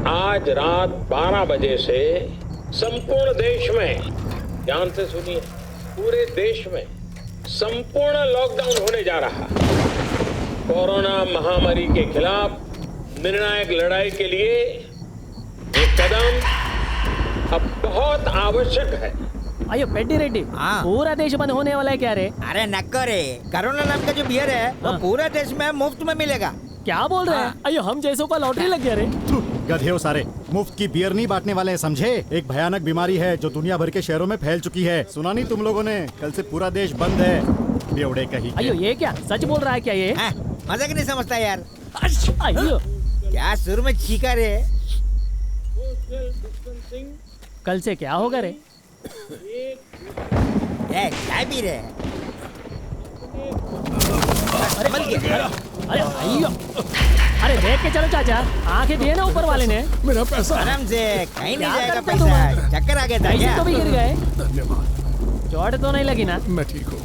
आज रात 12 बजे से संपूर्ण देश में, ध्यान से सुनिए, पूरे देश में संपूर्ण लॉकडाउन होने जा रहा है। कोरोना महामारी के खिलाफ निर्णायक लड़ाई के लिए ये कदम अब बहुत आवश्यक है। अयो पेड्डी रेड्डी, पूरा देश बंद होने वाला है क्या रे? अरे नक्को रे, कोरोना नाम का जो बियर है वो पूरा देश में मुफ्त में मिलेगा। क्या बोल रहे हैं? अयो हम जैसों का लॉटरी लग गया रे। गधे हो सारे, मुफ्त की बियर नहीं बांटने वाले हैं, समझे? एक भयानक बीमारी है जो दुनिया भर के शहरों में फैल चुकी है। सुना नहीं तुम लोगों ने? कल से पूरा देश बंद है। बेवड़े कहीं के। अयो ये क्या सच बोल रहा है क्या ये? मजाक नहीं समझता यार। अयो क्या सुर में छीका रे? कल से क्या होगा रे? क्या भी रे? अरे अयो, अरे देख के चलो चाचा, आंखें दिए ना ऊपर वाले ने। मेरा पैसा आराम से, कहीं नहीं क्या जाएगा करते पैसा। चक्कर आ गया था पैसे क्या? तो भी गिर गए, धन्यवाद। चोट तो नहीं लगी ना? मैं ठीक हूँ।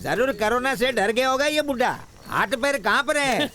जरूर कोरोना से डर गया होगा ये बुढ़ा। हाथ पैर कहाँ पर है?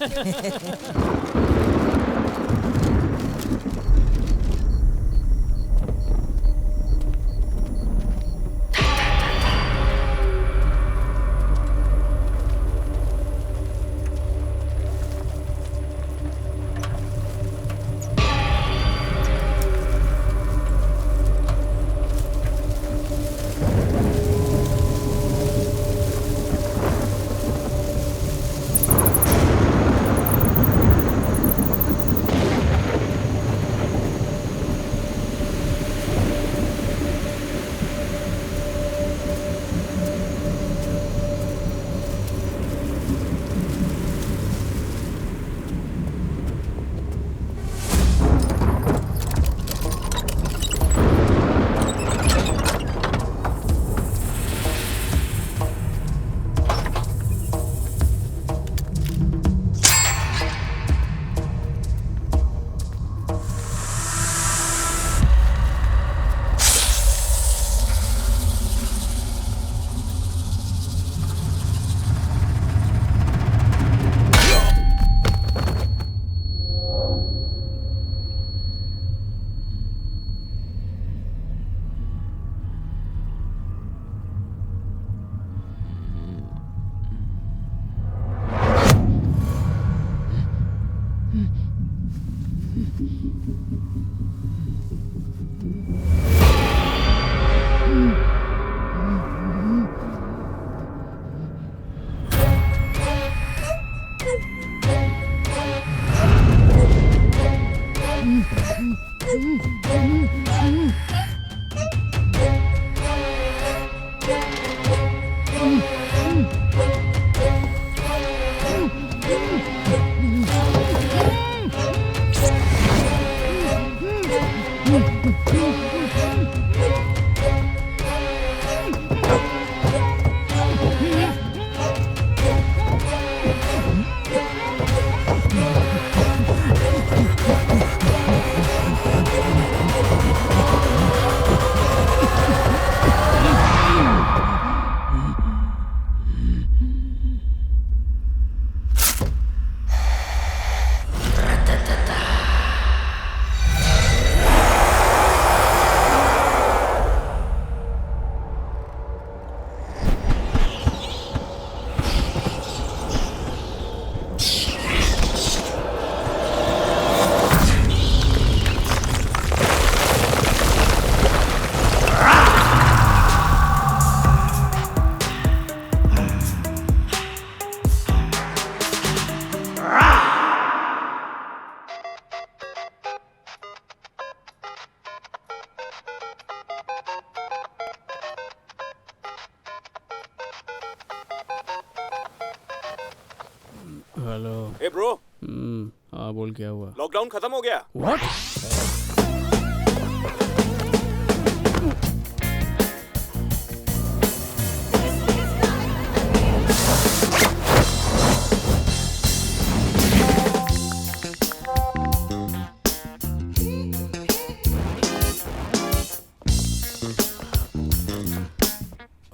हेलो। हे ब्रो, हाँ बोल, क्या हुआ? लॉकडाउन खत्म हो गया। व्हाट?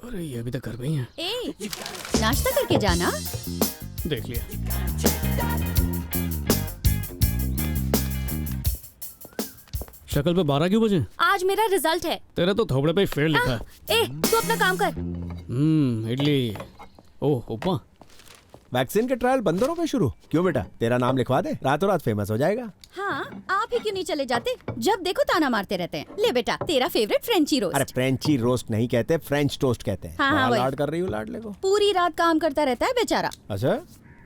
अरे ये अभी तक घर पे ही है। ए, नाश्ता करके जाना। देख लिया। शक्ल पे 12 क्यों बजे? आज मेरा रिजल्ट है। तेरे तो थोबड़े पे फेल लिखा है। ए, तू अपना काम कर। इडली। ओह उपमा। वैक्सीन के ट्रायल बंदरों पे शुरू। क्यों बेटा, तेरा नाम लिखवा दे, रातों रात फेमस हो जाएगा। हाँ, आप ही क्यों नहीं चले जाते? जब देखो ताना मारते रहते हैं। ले बेटा, तेरा फेवरेट फ्रेंची अरे रोस्ट। फ्रेंची रोस्ट नहीं कहते, फ्रेंच टोस्ट कहते हैं। हाँ, वहाँ वही। लाड कर रही हूँ लाडले को। पूरी रात काम करता रहता है बेचारा। अच्छा,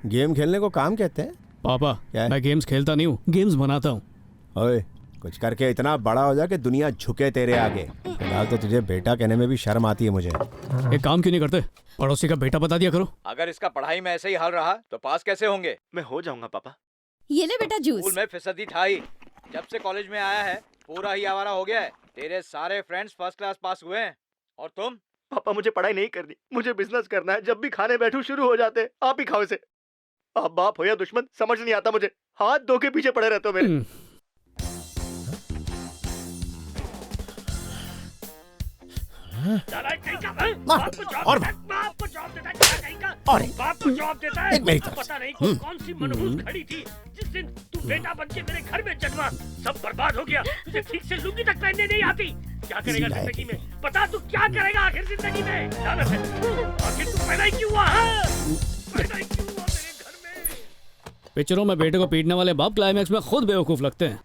गेम खेलने को काम कहते हैं? पापा, क्या है? मैं गेम्स खेलता नहीं हूँ, गेम्स बनाता हूँ। ओए, कुछ करके इतना बड़ा हो जा कि दुनिया झुके तेरे आगे। फिलहाल तो तुझे बेटा कहने में भी शर्म आती है मुझे। एक काम क्यों नहीं करते? पड़ोसी का बेटा बता दिया करो। अगर इसका पढ़ाई में ऐसे ही हाल रहा तो पास कैसे होंगे? मैं हो जाऊंगा पापा। ये ले बेटा स्कूल जूस। में फीसदी ठाई। जब से कॉलेज में आया है पूरा ही आवारा हो गया है। तेरे सारे फ्रेंड्स फर्स्ट क्लास पास हुए हैं और तुम? पापा मुझे पढ़ाई नहीं करनी, मुझे बिजनेस करना है। जब भी खाने बैठूं शुरू हो जाते हैं, आप ही खाओ इसे। आप बाप हो या दुश्मन समझ नहीं आता मुझे। हाथ धो के पीछे पड़े रहते हो मेरे। और एक मेरी तरफ पता नहीं कौन सी मनहूस खड़ी थी जिस दिन तू बेटा बन के मेरे घर में जन्मा। सब बर्बाद हो गया। तुझे ठीक से लुंगी तक पहनने नहीं आती। क्या करेगा जिंदगी में? बता, तू क्या करेगा आखिर जिंदगी में? लानत है। आखिर तू पैदा ही क्यों हुआ है? पैदा ही क्यों हुआ मेरे घर में? पिक्चरों में बेटे को पीटने वाले बाप क्लाइमैक्स में खुद बेवकूफ लगते हैं।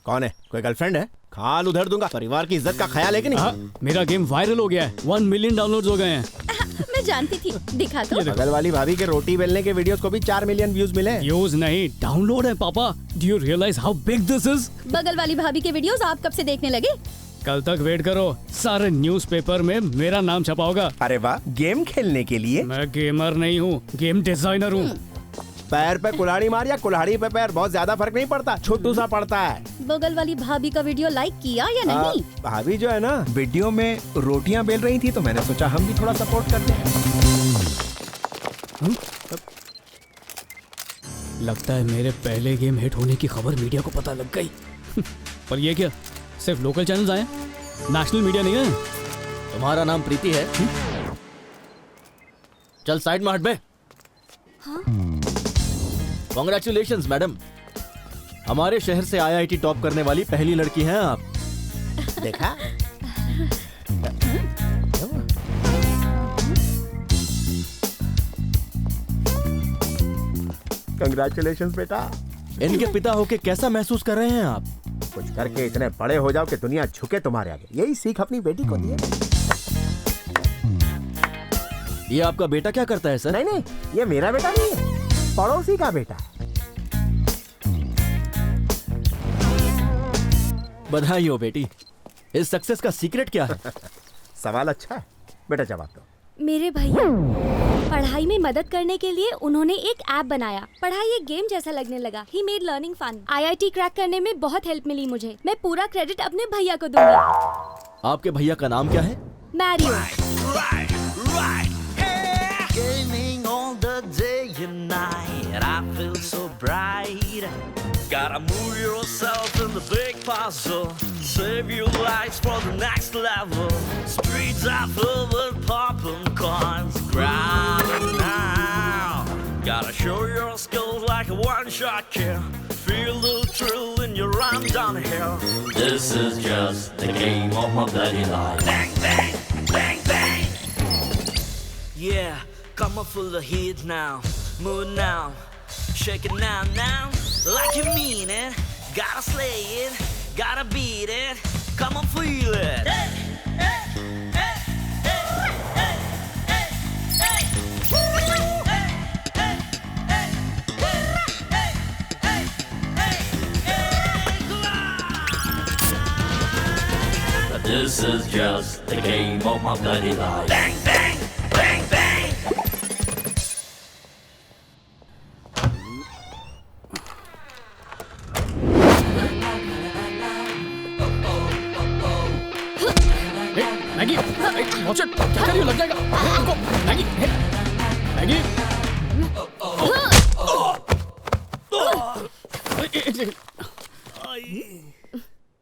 कौन है? कोई गर्लफ्रेंड है? खाल उधर दूंगा। परिवार की इज्जत का ख्याल है कि नहीं? मेरा गेम वायरल हो गया है। 1 मिलियन डाउनलोड्स हो गए हैं। मैं जानती थी। दिखा तो। बगल वाली भाभी के रोटी बेलने के वीडियोस को भी 4 मिलियन व्यूज मिले। व्यूज नहीं, डाउनलोड है पापा। Do you realise how big this is? बगल वाली भाभी के वीडियोस आप कब से देखने लगे? कल तक वेट करो, सारे न्यूज़पेपर में मेरा नाम छपा होगा। अरे वाह, गेम खेलने के लिए? मैं गेमर नहीं हूँ, गेम डिजाइनर हूँ। पैर पे कुल्हाड़ी मार या कुल्हाड़ी पे पैर, बहुत ज्यादा फर्क नहीं पड़ता, छोटू सा पड़ता है। बगल वाली भाभी का वीडियो लाइक किया या नहीं? भाभी जो है ना, वीडियो में रोटियां बेल रही थी तो मैंने सोचा हम भी थोड़ा सपोर्ट करते हैं। लगता है मेरे पहले गेम हिट होने की खबर मीडिया को पता लग गई। पर ये क्या, सिर्फ लोकल चैनल्स आए, नेशनल मीडिया नहीं है? तुम्हारा नाम प्रीति है? चल साइड में हट बे। कॉन्ग्रेचुलेशंस मैडम, हमारे शहर से आईआईटी टॉप करने वाली पहली लड़की हैं आप। देखा? कंग्रेचुलेशंस बेटा। इनके पिता होके कैसा महसूस कर रहे हैं आप? कुछ करके इतने बड़े हो जाओ कि दुनिया झुके तुम्हारे आगे। यही सीख अपनी बेटी को दी है। ये आपका बेटा क्या करता है सर? नहीं नहीं, ये मेरा बेटा नहीं है, पड़ोसी का बेटा है। बधाई हो बेटी। इस सक्सेस का सीक्रेट क्या है? सवाल अच्छा है बेटा, जवाब दो। मेरे भैया पढ़ाई में मदद करने के लिए उन्होंने एक ऐप बनाया। पढ़ाई एक गेम जैसा लगने लगा। He made learning fun. IIT crack करने में बहुत हेल्प मिली मुझे। मैं पूरा क्रेडिट अपने भैया को दूंगी। आपके भैया का नाम क्या है? Mario. Gaming all the day and night, I feel so bright. Gotta move yourself in the big puzzle, save your lives for the next level. Streets are filled with poppin' coins, grinding now. Gotta show your skills like a one-shot kill. Feel the thrill in your run downhill. This is just the game of my bloody life. Bang, bang, bang, bang. Yeah. Come on, full of heat now, move now, shake it now, now, like you mean it. Gotta slay it, gotta beat it. Come on, feel it. Hey, hey, hey, hey, hey, hey, hey. Woo! Hey, hey, hey, hey, hey, hey, hey. This is just the game of my bloody life. Bang, bang, bang, bang. Maggi, watch it, क्या कर रही हो? लग जाएगा। रुको, Maggi, Maggi.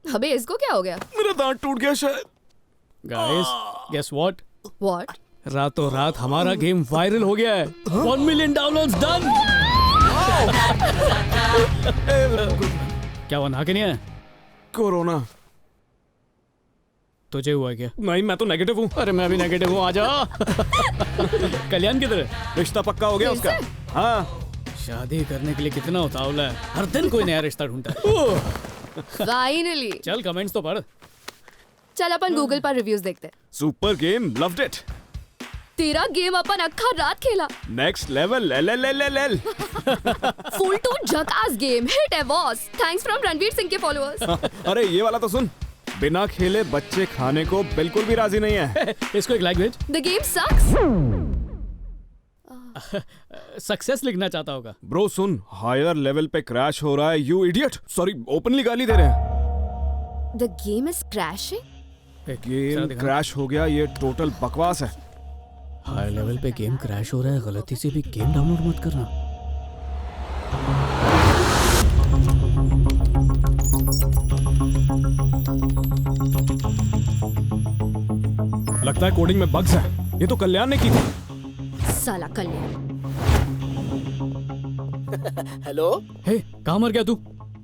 अबे इसको क्या हो गया? मेरा दांत टूट गया शायद। Guys, guess what? What? रातों रात हमारा गेम वायरल हो गया है। 1 मिलियन डाउनलोड्स डन। क्या हुआ, नहा के नहीं आया? कोरोना। तुझे हुआ क्या? नहीं, मैं तो नेगेटिव हूँ। अरे मैं भी नेगेटिव हूँ, आजा। कल्याण किधर है? रिश्ता पक्का हो गया उसका। हाँ, शादी करने के लिए कितना उतावला है, हर दिन कोई नया रिश्ता ढूंढता है। फाइनली। चल कमेंट्स तो पढ़। चल अपन गूगल पर रिव्यूज देखते। Super game, loved it. तेरा गेम अपन अक्खा रात खेला। Next level, L. Full to झकास गेम, हिट एवॉस। थैंक्स फ्रॉम रणवीर सिंह के फॉलोअर्स। अरे ये वाला तो सुन। बिना खेले बच्चे खाने को बिल्कुल भी राजी नहीं है। इसको एक लाइक भेज। The game sucks. सक्सेस लिखना चाहता होगा। ब्रो सुन, हायर लेवल पे क्रैश हो रहा है। You idiot. सॉरी, ओपनली गाली दे रहे हैं। The game is crashing. Game crash हो गया, ये टोटल बकवास है। हाई लेवल पे गेम क्रैश हो रहा है, गलती से भी गेम डाउनलोड मत करना। लगता है कोडिंग में बग्स है। ये तो कल्याण ने की थी। साला कल्याण। हेलो। हे, कहाँ मर गया तू?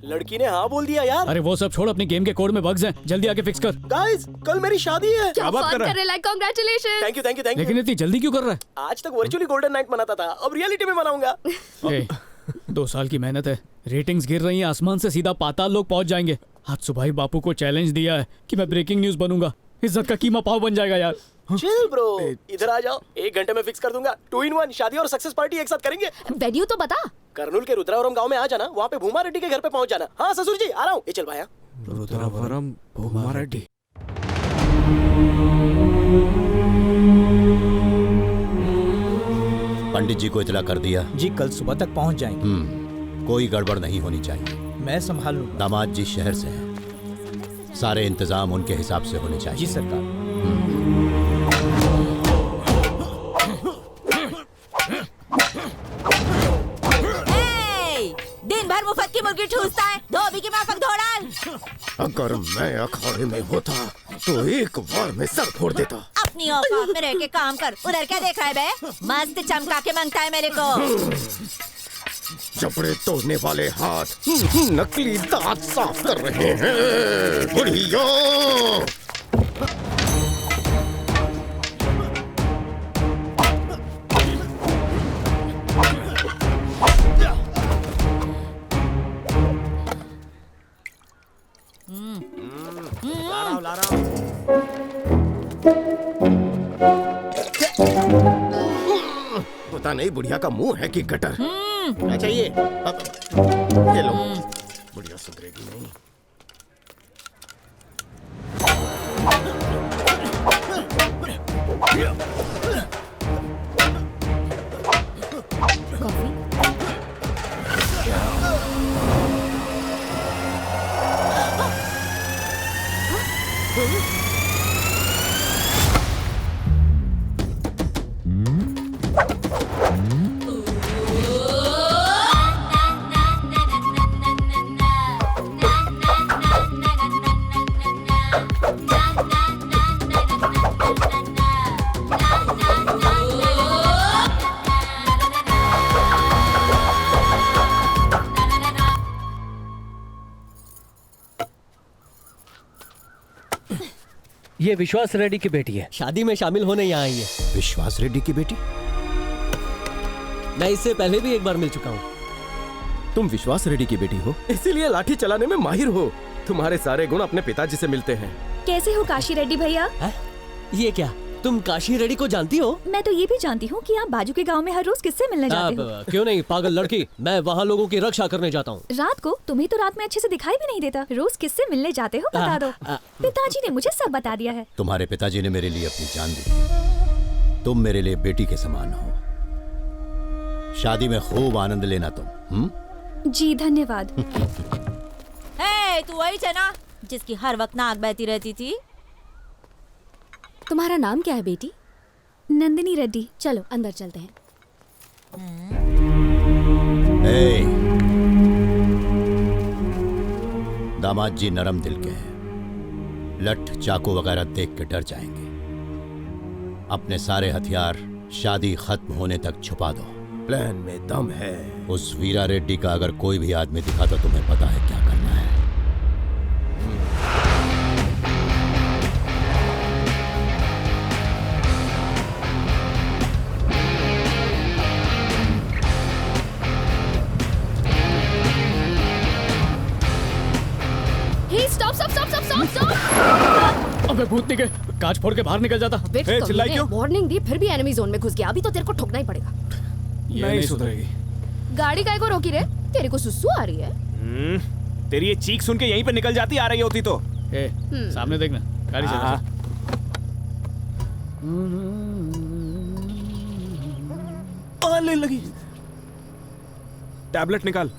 लड़की ने हाँ बोल दिया यार। अरे वो सब छोड़, अपनी गेम के कोड में बग्स हैं, जल्दी आके फिक्स कर। गाइस, कल मेरी शादी है। क्या बात कर रहे हैं? कांग्रेचुलेशन। Thank you. लेकिन इतनी जल्दी क्यों कर रहा है? आज तक वर्चुअली गोल्डन नाइट मनाता था, अब रियलिटी में मनाऊंगा। 2 साल की मेहनत है, रेटिंग्स गिर रही हैं, आसमान से सीधा पाताल लोग पहुंच जाएंगे। आज सुबह ही बापू को चैलेंज दिया है कि मैं ब्रेकिंग न्यूज बनूंगा। इज्जत का कीमा पाव बन जाएगा यार। चिल ब्रो, इधर आ जाओ, 1 घंटे में फिक्स कर दूंगा। 2 in 1 शादी और सक्सेस पार्टी एक साथ करेंगे। वेन्यू तो बता। कर्नूल के रुद्रावरम गांव में आ जाना, वहाँ पे भूमा रेड्डी के घर पे पहुंच जाना। हाँ ससुर जी, आ रहा हूँ। चल भाया। रुद्रावरम भूमा रेड्डी। पंडित जी को इतला कर दिया? जी कल सुबह तक पहुंच जाएंगे। कोई गड़बड़ नहीं होनी चाहिए। मैं संभाल लूंगा। दामाद जी शहर से हैं, सारे इंतजाम उनके हिसाब से होने चाहिए। जी सरकार। दिन भर मुफ्त की मुर्गी ठूसता है, धोबी की माफक धोड़ाल। अगर मैं अखाड़े में होता तो एक बार में सर फोड़ देता। अपनी औकात में रह के काम कर। उधर क्या देखा है बे? मस्त चमका के मांगता है मेरे को। जबड़े तोड़ने वाले हाथ नकली दांत साफ कर रहे हैं। बुढ़िया, ला रहा हूँ। पता नहीं बुढ़िया का मुंह है कि गटर। क्या चाहिए? ये लो। बुढ़िया सुधरेगी नहीं। ये विश्वास रेड्डी की बेटी है, शादी में शामिल होने यहाँ आई है। विश्वास रेड्डी की बेटी? मैं इससे पहले भी एक बार मिल चुका हूँ। तुम विश्वास रेड्डी की बेटी हो, इसीलिए लाठी चलाने में माहिर हो। तुम्हारे सारे गुण अपने पिताजी से मिलते हैं। कैसे हो काशी रेड्डी भैया? ये क्या, तुम काशी रेड्डी को जानती हो? मैं तो ये भी जानती हूँ कि आप बाजू के गांव में हर रोज किससे मिलने जाते हो। क्यों नहीं पागल लड़की, मैं वहाँ लोगों की रक्षा करने जाता हूँ। रात को? तुम्हें तो रात में अच्छे से दिखाई भी नहीं देता। रोज किससे मिलने जाते हो बता दो। पिताजी ने मुझे सब बता दिया है। तुम्हारे पिताजी ने मेरे लिए अपनी जान दी। तुम मेरे लिए बेटी के समान हो। शादी में खूब आनंद लेना तुम। जी धन्यवाद। तू वही है ना जिसकी हर वक्त नाक बहती रहती थी? तुम्हारा नाम क्या है बेटी? नंदिनी रेड्डी। चलो अंदर चलते हैं। दामाद जी नरम दिल के हैं, लठ चाकू वगैरह देख के डर जाएंगे। अपने सारे हथियार शादी खत्म होने तक छुपा दो। प्लान में दम है। उस वीरा रेड्डी का अगर कोई भी आदमी दिखा तो तुम्हें पता है क्या करना है। Hey, stop, stop, stop, stop, stop, stop! अबे भूत निकल, कांच फोड़ के बाहर निकल जाता। चिल्लाई क्यों? वार्निंग दी फिर भी एनिमी जोन में घुस गया। अभी तो तेरे को ठोकना ही पड़ेगा। ये नहीं सुधरेगी। गाड़ी काय को रोकी रे? तेरे को सुसु आ रही है? तेरी ये चीख सुन के यहीं पे निकल जाती आ रही होती तो। सामने देखना, गाड़ी चला। ले लगी। टैबलेट निकाल।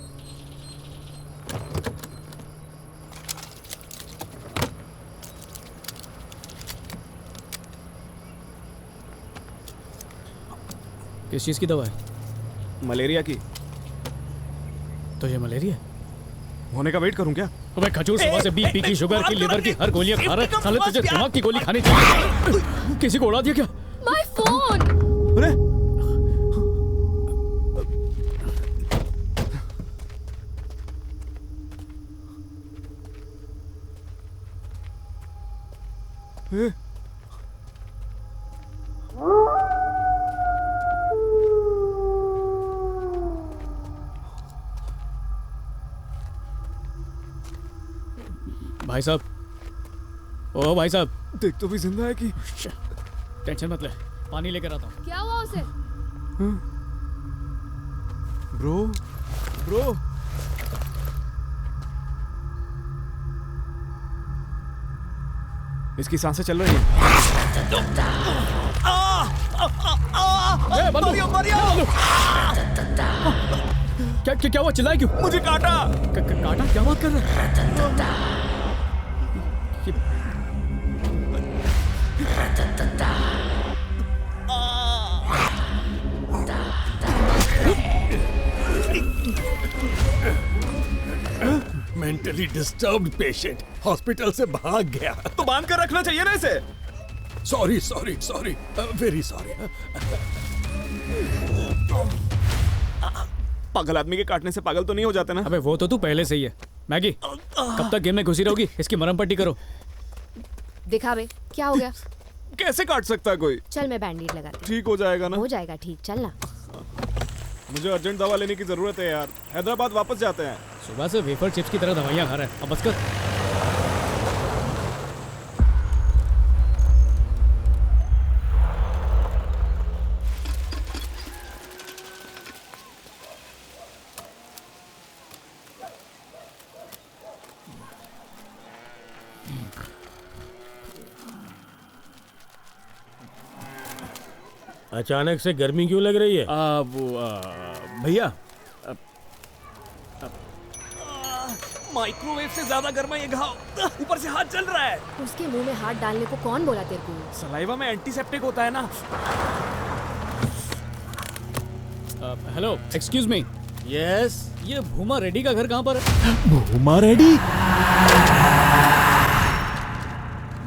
किस चीज की दवा है? मलेरिया की। तो ये मलेरिया होने का वेट करूं क्या? तुम्हें खजूर सुबह से बीपी की, शुगर की, लिवर की हर गोलियां खा रहा है। साले तुझे दिमाग की गोली खानी चाहिए। किसी को उड़ा दिया क्या? My phone. अरे भाई साहब, ओ भाई साहब, देख तो भी जिंदा है कि? टेंशन मत ले, पानी लेकर आता हूँ। क्या हुआ उसे? ब्रो, ब्रो, इसकी सांसें चल रही हैं। क्या हुआ? चिल्लाए क्यों? मुझे काटा। काटा? क्या बात कर रहा है? मेंटली डिस्टर्ब्ड पेशेंट हॉस्पिटल से भाग गया। तो बांध कर रखना चाहिए ना इसे। Sorry sorry sorry, very sorry. पागल आदमी के काटने से पागल तो नहीं हो जाते ना? अबे वो तो तू पहले से ही है। मैगी, कब तक गेम में घुसी रहोगी? इसकी मरहम पट्टी करो। दिखा बे, क्या हो गया? कैसे काट सकता है कोई? चल मैं बैंडेज लगाती हूँ। ठीक हो जाएगा ना? हो जाएगा ठीक, चल ना। मुझे अर्जेंट दवा लेने की जरूरत है यार। हैदराबाद वापस जाते हैं। सुबह से वेफर चिप्स की तरह दवाइयाँ खा रहा है। अब बस कर। अचानक से गर्मी क्यों लग रही है? भैया, माइक्रोवेव से ज्यादा गर्म है ये घाव। ऊपर से हाथ जल रहा है। उसके मुंह में हाथ डालने को कौन बोला तेरे को? सलाइवा में एंटीसेप्टिक होता है ना। Hello, excuse me. यस। ये भूमा रेड्डी का घर कहाँ पर है? भूमा रेड्डी?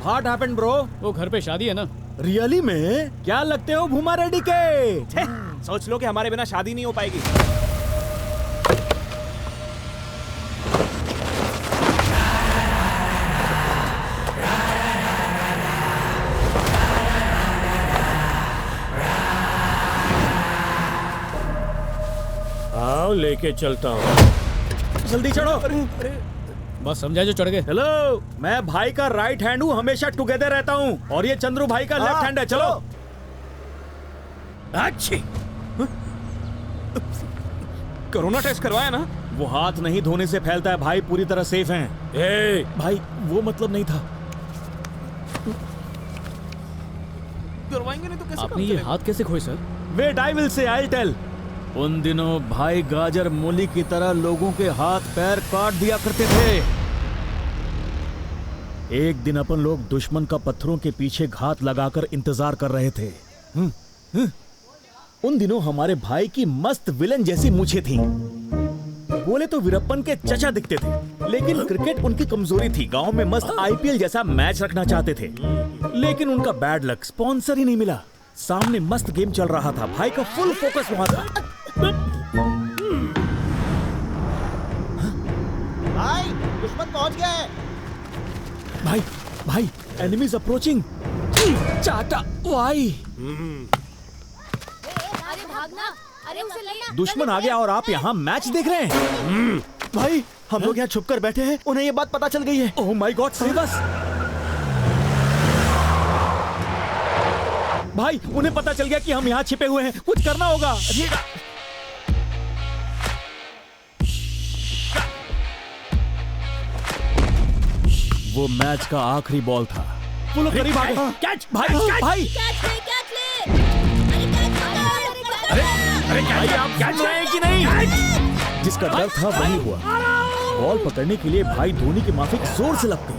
What happened bro? वो घर पे शादी है ना। रियली में? क्या लगते हो भूमा रेड्डी के? सोच लो कि हमारे बिना शादी नहीं हो पाएगी। आओ लेके चलता हूँ। जल्दी चढ़ो। बस समझा जो चढ़ गए। हेलो, मैं भाई का राइट हैंड हूँ, हमेशा टुगेदर रहता हूँ। और ये चंद्रू भाई का लेफ्ट हैंड है। चलो। अच्छी। कोरोना टेस्ट करवाया ना? वो हाथ नहीं धोने से फैलता है भाई, पूरी तरह सेफ हैं। ए भाई, वो मतलब नहीं था। करवाएंगे नहीं तो कैसे? आपने ये हाथ कैसे खोए sir? Wait, I will say, I tell. उन दिनों भाई गाजर मूली की तरह लोगों के हाथ पैर काट दिया करते थे। एक दिन अपन लोग दुश्मन का पत्थरों के पीछे घात लगाकर इंतजार कर रहे थे। उन दिनों हमारे भाई की मस्त विलन जैसी मूछें थी। बोले तो वीरप्पन के चचा दिखते थे, लेकिन क्रिकेट उनकी कमजोरी थी। गांव में मस्त आईपीएल जैसा मैच रखना चाहते थे, लेकिन उनका बैड लक, स्पॉन्सर ही नहीं मिला। सामने मस्त गेम चल रहा था, भाई का फुल फोकस वहां था। भाई दुश्मन पहुंच गया है। भाई भाई एनिमीज अप्रोचिंग। चाटा वाई। अरे भागना, अरे उसे लेना। दुश्मन आ गया और आप यहाँ मैच देख रहे हैं। भाई हम लोग यहाँ छुप कर बैठे हैं, उन्हें ये बात पता चल गई है। Oh my God, save us. भाई उन्हें पता चल गया कि हम यहाँ छिपे हुए हैं, कुछ करना होगा। वो मैच का आखिरी बॉल था। वो लोग करीब आ गए। कैच भाई, भाई कैच ले, कैच ले। अरे भाई आप कैच लाए कि नहीं? जिसका डर था वही हुआ। बॉल पकड़ने के लिए भाई धोनी के माफिक जोर से लग गए।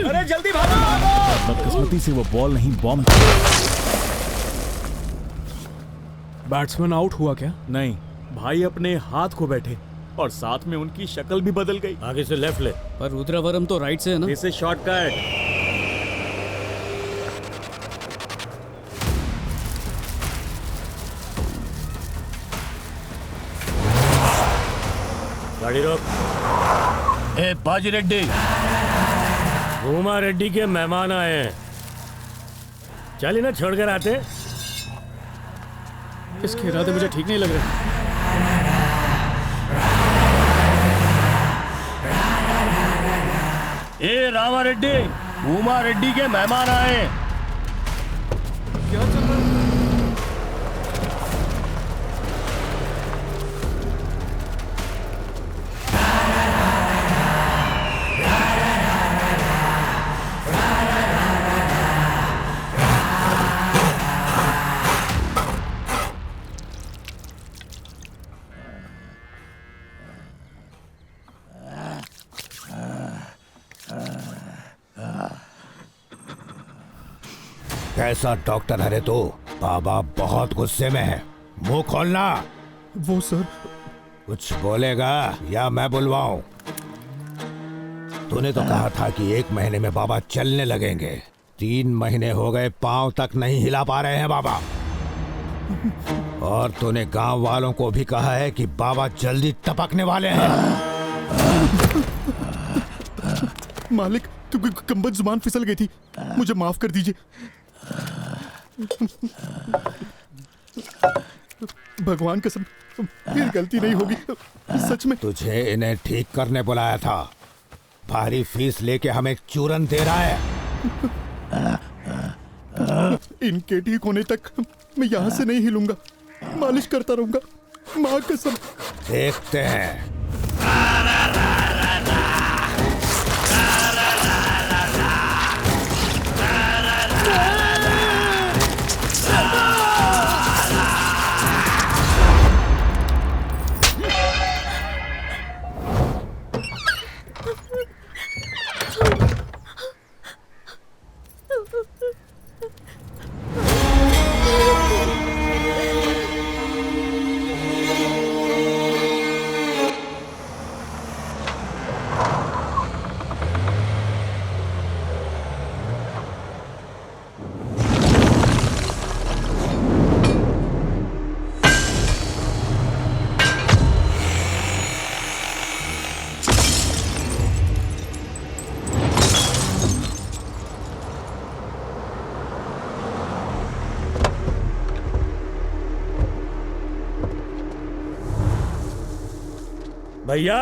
अरे जल्दी भागो। बदकिस्मती से वो बॉल नहीं, बॉम्ब था। बैट्समैन आउट हुआ क्या? नहीं, भाई अपने हाथ को बैठे और साथ में उनकी शक्ल भी बदल गई। आगे से लेफ्ट ले। पर रुद्रवरम तो राइट से है ना? इसे शॉर्टकट। गाड़ी रोक। ए बाजी रेड्डी, भूमा रेड्डी के मेहमान आए हैं, चल इन्हें छोड़कर आते। इसके इरादे मुझे ठीक नहीं लग रहे। ए रामा रेड्डी, भूमा रेड्डी के मेहमान आए। क्या चल रहा है? कैसा डॉक्टर है रे तू? बाबा बहुत गुस्से में है, मुंह खोलना। वो सर। कुछ बोलेगा या मैं बुलवाऊं? तूने तो कहा था कि 1 महीने में बाबा चलने लगेंगे। 3 महीने हो गए, पांव तक नहीं हिला पा रहे हैं बाबा। और तूने गांव वालों को भी कहा है कि बाबा जल्दी टपकने वाले हैं। मालिक, क्योंकि कम्बद जुबान फिसल गई थी, मुझे माफ कर दीजिए। भगवान कसम, फिर गलती नहीं होगी, सच में। तुझे इन्हें ठीक करने बुलाया था, भारी फीस लेके हमें चूरन दे रहा है। इनके ठीक होने तक मैं यहाँ से नहीं हिलूंगा, मालिश करता रहूंगा, माँ कसम। देखते हैं। भैया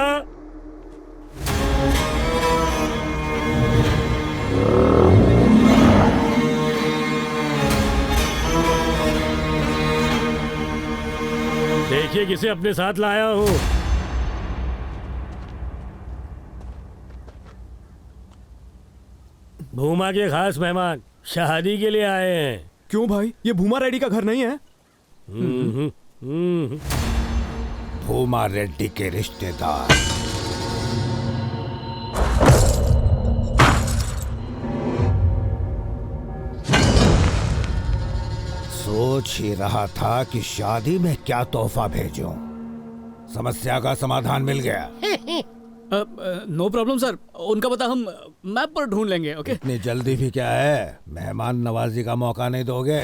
देखिए किसे अपने साथ लाया हूं। भूमा के खास मेहमान शादी के लिए आए हैं। क्यों भाई, ये भूमा रेड्डी का घर नहीं है? भूमा रेड्डी के रिश्तेदार। सोच ही रहा था कि शादी में क्या तोहफा भेजूं। समस्या का समाधान मिल गया। नो प्रॉब्लम सर, उनका पता हम मैप पर ढूंढ लेंगे। ओके इतनी जल्दी भी क्या है, मेहमान नवाजी का मौका नहीं दोगे?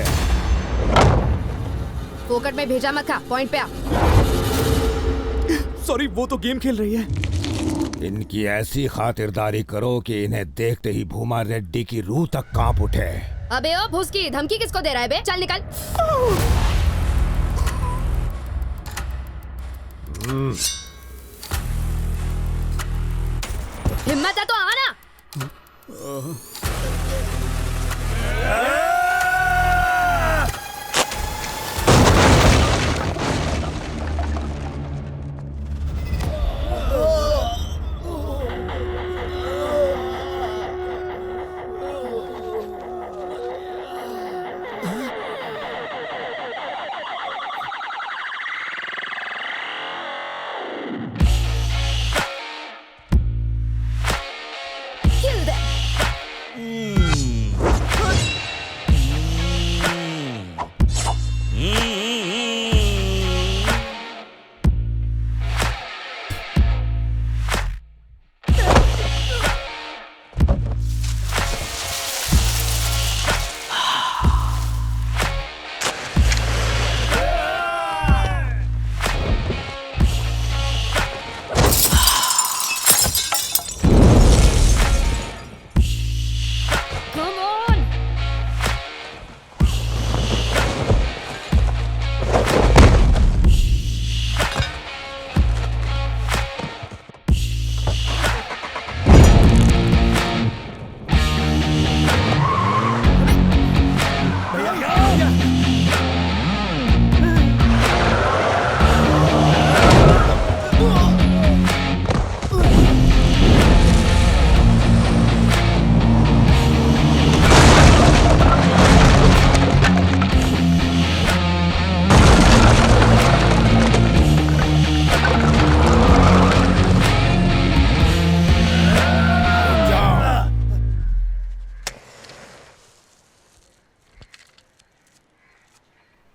फोकट में भेजा मत खा, पॉइंट पे आ। सॉरी, वो तो गेम खेल रही है। इनकी ऐसी खातिरदारी करो कि इन्हें देखते ही भूमा रेड्डी की रूह तक कांप उठे। अबे ओ भूसकी, धमकी किसको दे रहा है बे? चल निकल। हिम्मत है तो आना।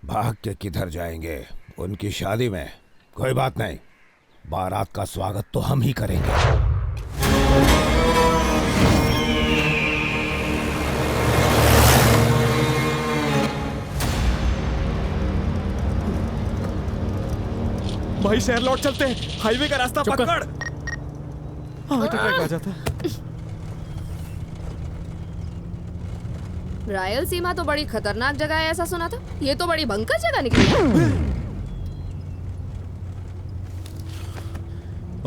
भाग के किधर जाएंगे? उनकी शादी में कोई बात नहीं, बारात का स्वागत तो हम ही करेंगे। भाई शहर लौट चलते हैं, हाईवे का रास्ता पकड़। हार्ट अटैक आ जाता। रायलसीमा तो बड़ी खतरनाक जगह है ऐसा सुना था, ये तो बड़ी भयंकर जगह निकली।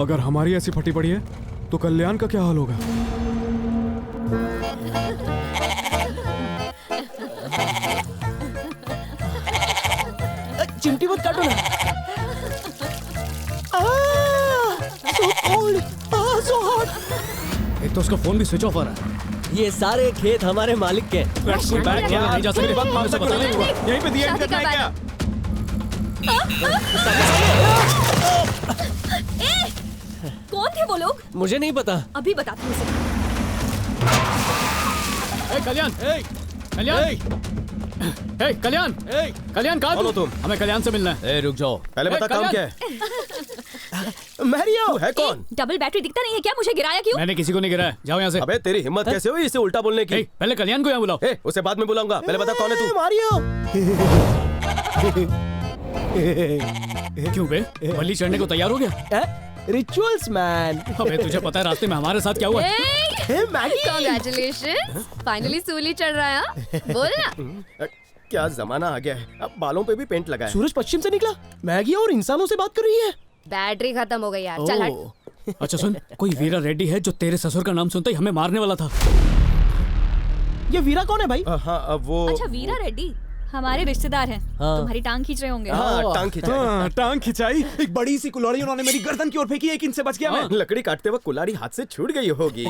अगर हमारी ऐसी फटी पड़ी है तो कल्याण का क्या हाल होगा? चिमटी मत काटो ना। so hot. एक तो उसका फोन भी स्विच ऑफ आ रहा है। ये सारे खेत हमारे मालिक के। नहीं जा सकते, यहीं पे दिया करना है क्या? कौन थे वो लोग? मुझे नहीं पता। अभी बताती हूँ उसे। कल्याण, कल्याण, कल्याण, कल्याण कहाँ बोलो तुम? हमें कल्याण से मिलना है। रुक जाओ, पहले बता काम क्या है? मैरियो है कौन? डबल बैटरी दिखता नहीं है क्या? मुझे गिराया क्यों? मैंने किसी को नहीं गिराया, जाओ यहाँ से। अबे तेरी हिम्मत कैसे हुई इसे उल्टा बोलने की? पहले कल्याण को यहाँ बुलाओ। उसे बाद में बुलाऊंगा, पहले बता कौन है तू? मारियो। क्यों बे, बल्ली चढ़ने को तैयार हो गया? Rituals man. अबे तुझे पता है रास्ते में हमारे साथ क्या हुआ? कांग्रेचुलेशन, फाइनली सूली चढ़ रहा है। बोल ना। क्या जमाना आ गया है, अब बालों पे भी पेंट लगा है। सूरज पश्चिम से निकला, मैगी और इंसानों से बात कर रही है। बैटरी खत्म हो गई यार, चल हट। अच्छा सुन, कोई वीरा रेड्डी है जो तेरे ससुर का नाम सुनते ही हमें मारने वाला था। ये वीरा कौन है भाई? हाँ अब वो अच्छा वीरा रेड्डी हमारे रिश्तेदार हैं। तुम्हारी टांग खींच रहे होंगे। टांग खिंचाई। एक बड़ी सी कुल्हाड़ी उन्होंने मेरी गर्दन की ओर फेंकी, एक इनसे बच गया मैं। लकड़ी काटते वक्त कुल्हाड़ी हाथ से छूट गई होगी।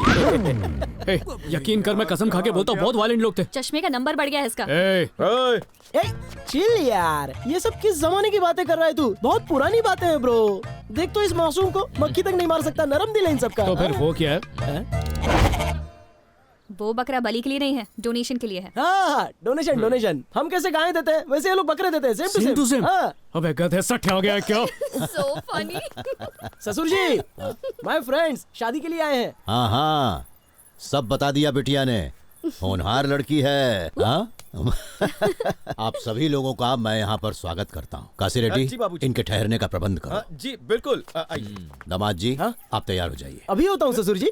यकीन कर, मैं कसम खा के बोलता हूँ बहुत वायलेंट लोग थे। चश्मे का नंबर बढ़ गया है इसका। चिल यार, ये सब किस जमाने की बातें कर रहा है तू? बहुत पुरानी बातें हैं ब्रो। देख तो इस मासूम को, मक्खी तक नहीं मार सकता, नरम दिल है इन सबका। तो फिर वो क्या है? वो बकरा बलि के लिए नहीं है, डोनेशन के लिए है। हाँ, डोनेशन डोनेशन। हम कैसे गाय देते हैं वैसे ये लोग बकरे देते हैं, सेम टू सेम। अबे गधे सट्टे हो गया क्या? So funny। ससुर जी, माय फ्रेंड्स शादी के लिए आए हैं। हाँ हाँ, सब बता दिया बिटिया ने, होनहार लड़की है। हाँ? आप सभी लोगों का मैं यहाँ पर स्वागत करता हूँ। काशी रेड्डी, जी बाबूजी। इनके ठहरने का प्रबंध करो। जी बिल्कुल, आइए। दामाद जी, आप तैयार हो जाइए। अभी होता हूँ ससुर जी।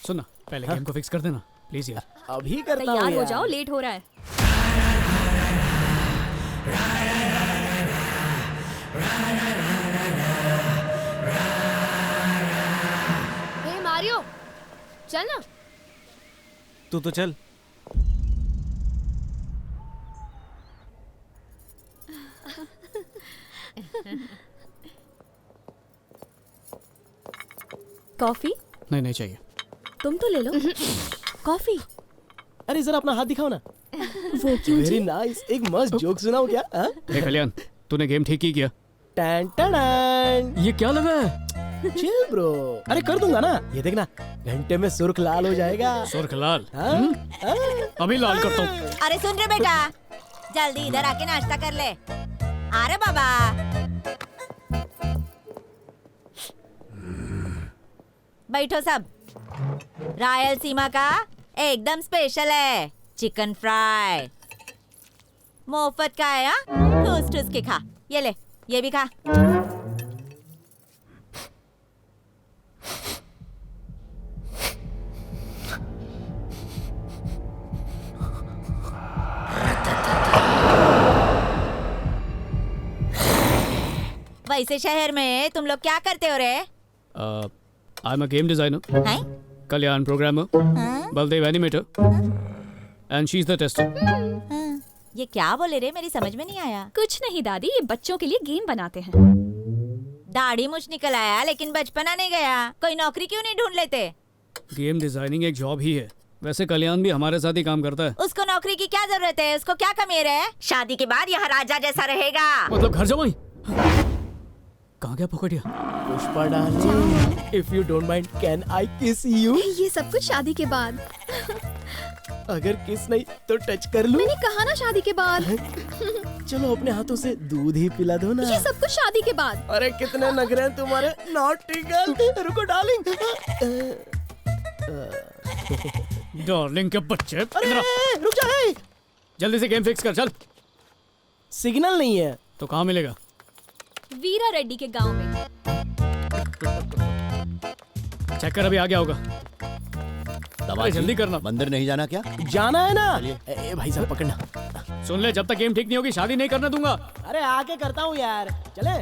सुना, पहले गेम को फिक्स कर देना प्लीज यार। अभी करता हूँ तैयार हो यार। जाओ, लेट हो रहा है। हे मारियो, चल ना। तू तो चल। कॉफी? नहीं नहीं चाहिए। तुम तो ले लो। कॉफी? अरे जरा अपना हाथ दिखाओ ना। वो क्यों वेरी जी? नाइस। एक मस्त जोक सुनाओ क्या? ए कल्याण, तूने गेम ठीक ही किया। Tan tan. ये क्या लगा है? Chill bro. अरे कर दूंगा ना, ये देखना घंटे में सुर्ख लाल हो जाएगा। सुर्ख लाल? अभी लाल करता हूँ। अरे सुन रहे बेटा, जल्दी इधर आके नाश्ता कर ले। अरे बाबा, बैठो सब। रायलसीमा का एकदम स्पेशल है चिकन फ्राई। मुफ्त का है, ठूस ठूस के खा। ये ले, ये भी खा। वैसे शहर में तुम लोग क्या करते हो रे? I am a game designer, हैं? Kalyan programmer, Baldev animator, and she is the tester. ये क्या बोले रे, मेरी समझ में नहीं आया। कुछ नहीं दादी, ये बच्चों के लिए गेम बनाते हैं। दाढ़ी मुछ निकल आया लेकिन बचपना नहीं गया। कोई नौकरी क्यों नहीं ढूंढ लेते? गेम डिजाइनिंग एक जॉब ही है। वैसे कल्याण भी हमारे साथ ही काम करता है। उसको नौकरी की क्या जरूरत है? उसको क्या कमी है? शादी के बाद यहाँ राजा जैसा रहेगा। मतलब घर जमाई? कहाँ गया पकड़िया? Pushpa darling, if you don't mind can I kiss you? ये सब कुछ शादी के बाद। अगर किस नहीं तो टच कर लूं? मैंने कहा ना शादी के बाद। चलो अपने हाथों से दूध ही पिला दो ना। ये सब कुछ शादी के बाद। अरे कितने नखरे हैं तुम्हारे, नॉटी गर्ल। रुको डार्लिंग। डार्लिंग के बच्चे। अरे रुक जा। जल्दी से गेम फिक्स कर, चल। सिग्नल नहीं है तो कहाँ मिलेगा? वीरा रेड्डी के गांव में। चेक कर, अभी आ गया होगा। दामाद जल्दी करना। मंदिर नहीं जाना क्या? जाना है ना। ए भाई साहब पकड़ना। सुन ले, जब तक गेम ठीक नहीं होगी शादी नहीं करने दूंगा। अरे आके करता हूँ यार, चले।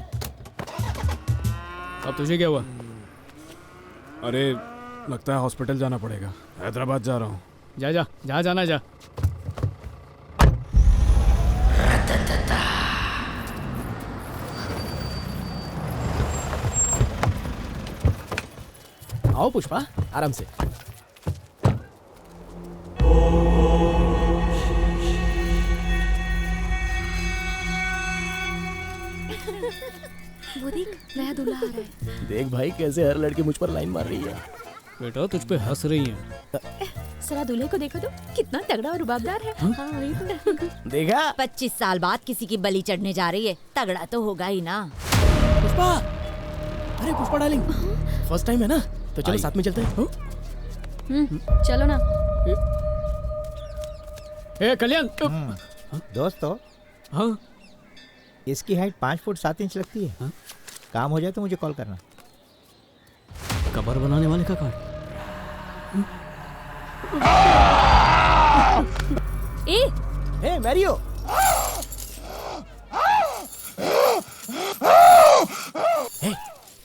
अब तुझे क्या हुआ? अरे लगता है हॉस्पिटल जाना पड़ेगा। हैदराबाद जा रहा हूँ। जा जा, जहाँ जाना जा। आओ पुष्पा, आराम से। वो देख, नया दूल्हा आ रहा है। देख भाई कैसे हर लड़की मुझ पर लाइन मार रही है। बेटा तुझ पे हंस रही है। सरा दूल्हे को देखो तो कितना तगड़ा और रुबाबदार है। हाँ, वही तो। देखा? 25 साल बाद किसी की बलि चढ़ने जा रही है, तगड़ा तो होगा ही ना। पुष्पा, अरे पुष्पा डार्लिंग, फर्स्ट टाइम है ना, तो चलो साथ में चलते हैं। चलो ना। ए कल्याण। दोस्तों, हाँ, इसकी हाइट 5 फुट 7 इंच लगती है। हाँ? काम हो जाए तो मुझे कॉल करना। कबर बनाने वाले का कार्ड। ए मैरियो,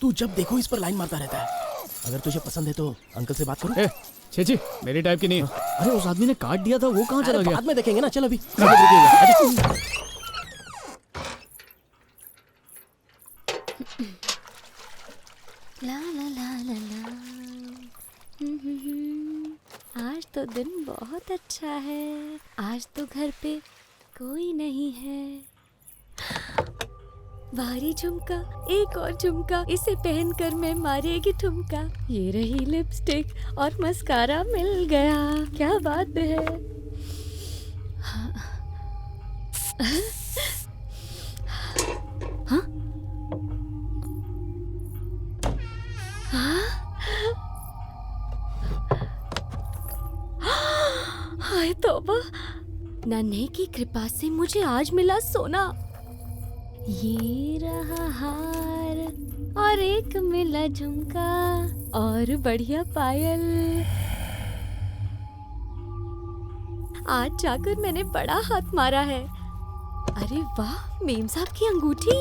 तू जब देखो इस पर लाइन मारता रहता है। अगर तुझे पसंद है तो अंकल से बात करो। छी मेरी टाइप की नहीं है। अरे उस आदमी ने कार्ड दिया था, वो कहाँ चला गया? बाद में देखेंगे ना, चल अभी। ला ला ला ला ला। आज तो दिन बहुत अच्छा है। आज तो घर पे कोई नहीं है। भारी झुमका, एक और झुमका, इसे पहनकर मैं मारेगी ठुमका। ये रही लिपस्टिक और मस्कारा मिल गया, क्या बात है। हाँ? हाय तौबा, नन्हे की कृपा से मुझे आज मिला सोना। ये रहा हार और एक मिला झुमका और बढ़िया पायल। आज जाकर मैंने बड़ा हाथ मारा है। अरे वाह, मेम साहब की अंगूठी।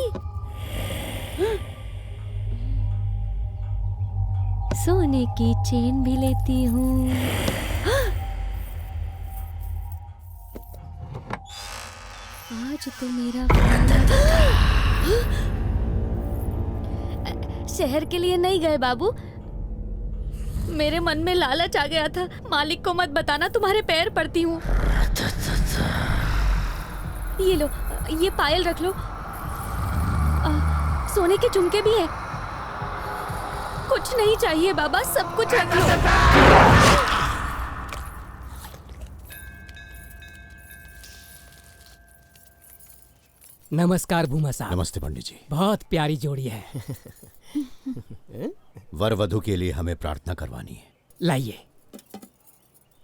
सोने की चेन भी लेती हूँ। आज तो मेरा शहर के लिए नहीं गए बाबू, मेरे मन में लालच आ गया था। मालिक को मत बताना, तुम्हारे पैर पड़ती हूँ। ये लो, ये पायल रख लो। सोने के झुमके भी है। कुछ नहीं चाहिए बाबा, सब कुछ रख लो। नमस्कार भूमा साहब। नमस्ते पंडित जी। बहुत प्यारी जोड़ी है। वर वधु के लिए हमें प्रार्थना करवानी है। लाइए।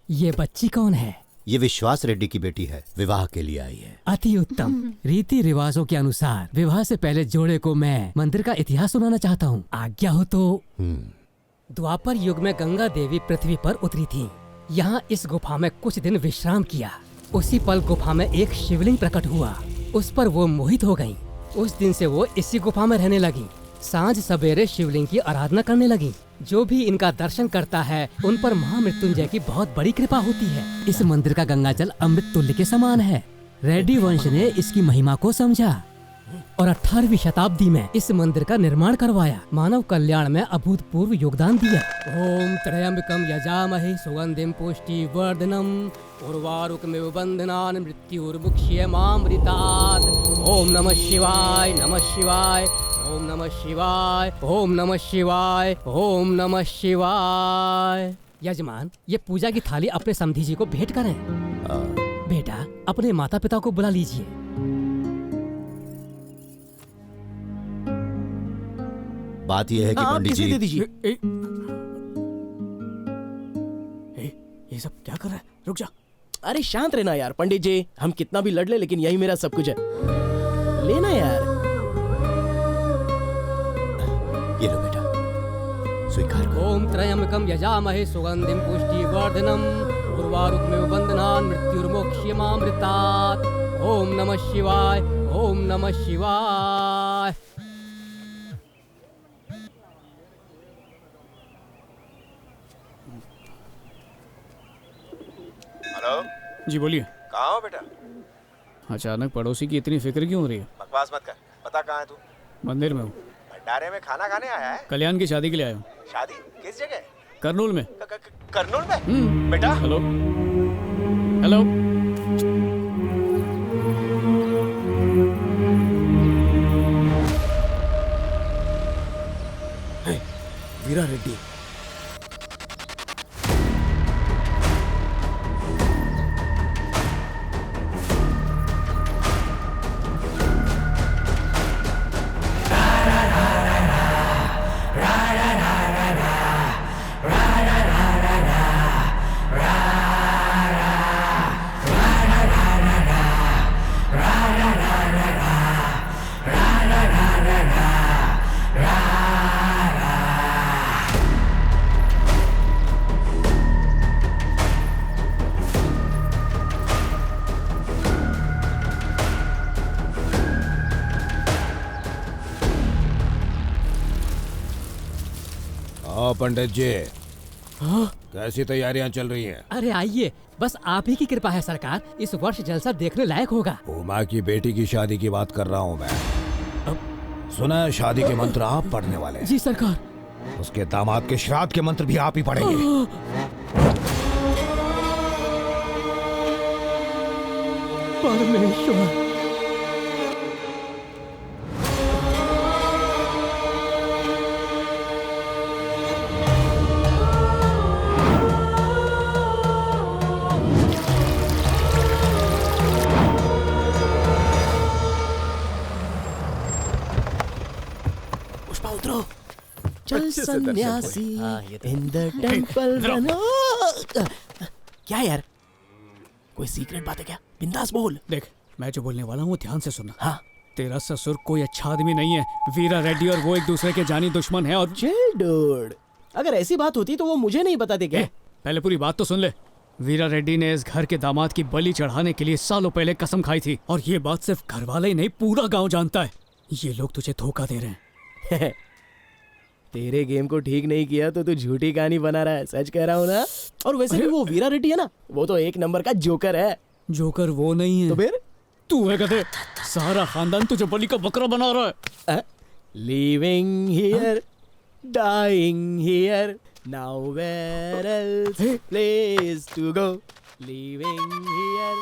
ये बच्ची कौन है? ये विश्वास रेड्डी की बेटी है, विवाह के लिए आई है। अति उत्तम। रीति रिवाजों के अनुसार विवाह से पहले जोड़े को मैं मंदिर का इतिहास सुनाना चाहता हूँ। आज्ञा हो तो। द्वापर युग में गंगा देवी पृथ्वी पर उतरी थी। यहाँ इस गुफा में कुछ दिन विश्राम किया। उसी पल गुफा में एक शिवलिंग प्रकट हुआ। उस पर वो मोहित हो गईं। उस दिन से वो इसी गुफा में रहने लगी। सांझ सवेरे शिवलिंग की आराधना करने लगी। जो भी इनका दर्शन करता है उन पर महामृत्युंजय की बहुत बड़ी कृपा होती है। इस मंदिर का गंगा जल अमृत तुल्य के समान है। रेड्डी वंश ने इसकी महिमा को समझा और 18वीं शताब्दी में इस मंदिर का निर्माण करवाया। मानव कल्याण में अभूतपूर्व योगदान दिया। ओम त्र्यंबकम यजामहे सुगंधिम पुष्टिवर्धनम उर्वारुकमिव बन्धनान् मृत्युर्मुक्षयमामृतात्। ओम नमः शिवाय, नमः शिवाय, ओम नमः शिवाय, ओम नमः शिवाय, ओम नमः शिवाय। यजमान, ये पूजा की थाली अपने समधी जी को भेंट करें। बेटा, अपने माता पिता को बुला लीजिए। बात यह है कि पंडित जी दे दीजिए। ये सब क्या कर रहा है? रुक जा। अरे शांत रहना यार पंडित जी, हम कितना भी लड़ ले लेकिन यही मेरा सब कुछ है। लेना यार। ये लो बेटा, स्वीकार करो। ओम त्र्यंबकम यजामहे सुगंधिम पुष्टिवर्धनम उर्वारुकमिव बन्धनान् मृत्युर्मुक्षयमामृतात्। ओम नमः शिवाय, ओम नमः शिवाय। हेलो जी बोलिए। कहाँ हो बेटा? अचानक पड़ोसी की इतनी फिक्र क्यों हो रही है? बकवास मत कर, बता कहाँ है तू? मंदिर में हूँ। भंडारे में खाना खाने आया है? कल्याण की शादी के लिए आया हूँ। शादी किस जगह? करनूल में। करनूल में? बेटा हेलो हेलो। वीरा रेड्डी। पंडित जी, कैसी तैयारियां चल रही हैं? अरे आइए, बस आप ही की कृपा है सरकार। इस वर्ष जलसा देखने लायक होगा। उमा की बेटी की शादी की बात कर रहा हूँ मैं। सुना है शादी के मंत्र आप पढ़ने वाले हैं। जी सरकार। उसके दामाद के श्राद्ध के मंत्र भी आप ही पढ़ेंगे। परमेश्वर। सन्यासी इन द टेंपल रन। क्या यार, कोई सीक्रेट बात है क्या? बिंदास बोल। देख, मैं जो बोलने वाला हूँ वो ध्यान से सुनना। हाँ, तेरा ससुर कोई अच्छा आदमी नहीं है। वीरा रेड्डी और वो एक दूसरे के जानी दुश्मन है। और चिल डूड, अगर ऐसी बात होती तो वो मुझे नहीं बताते क्या? पहले पूरी बात तो सुन ले। वीरा रेड्डी ने इस घर के दामाद की बलि चढ़ाने के लिए सालों पहले कसम खाई थी, और ये बात सिर्फ घर वाले ही नहीं, पूरा गांव जानता है। ये लोग तुझे धोखा दे रहे हैं। तेरे गेम को ठीक नहीं किया तो तू झूठी कहानी बना रहा है, सच कह रहा हूँ ना। और वैसे भी वो वीरा रेड्डी है ना, वो तो एक नंबर का जोकर है। जोकर वो नहीं है तो फिर तू है। कहते सारा खानदान तुझे बलि का बकरा बना रहा है। Living here dying here now where else place to go. Living here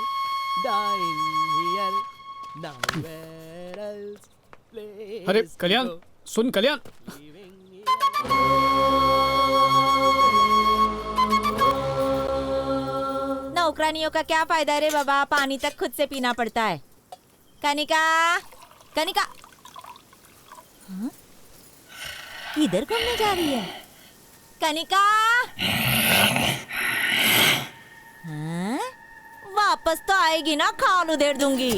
dying here now where else place. अरे कल्याण सुन, कल्याण। नौकरानियों का क्या फायदा रे बाबा, पानी तक खुद से पीना पड़ता है। कनिका, कनिका किधर घूमने जा रही है? कनिका हाँ? वापस तो आएगी ना, खाल उधेड़ दूंगी।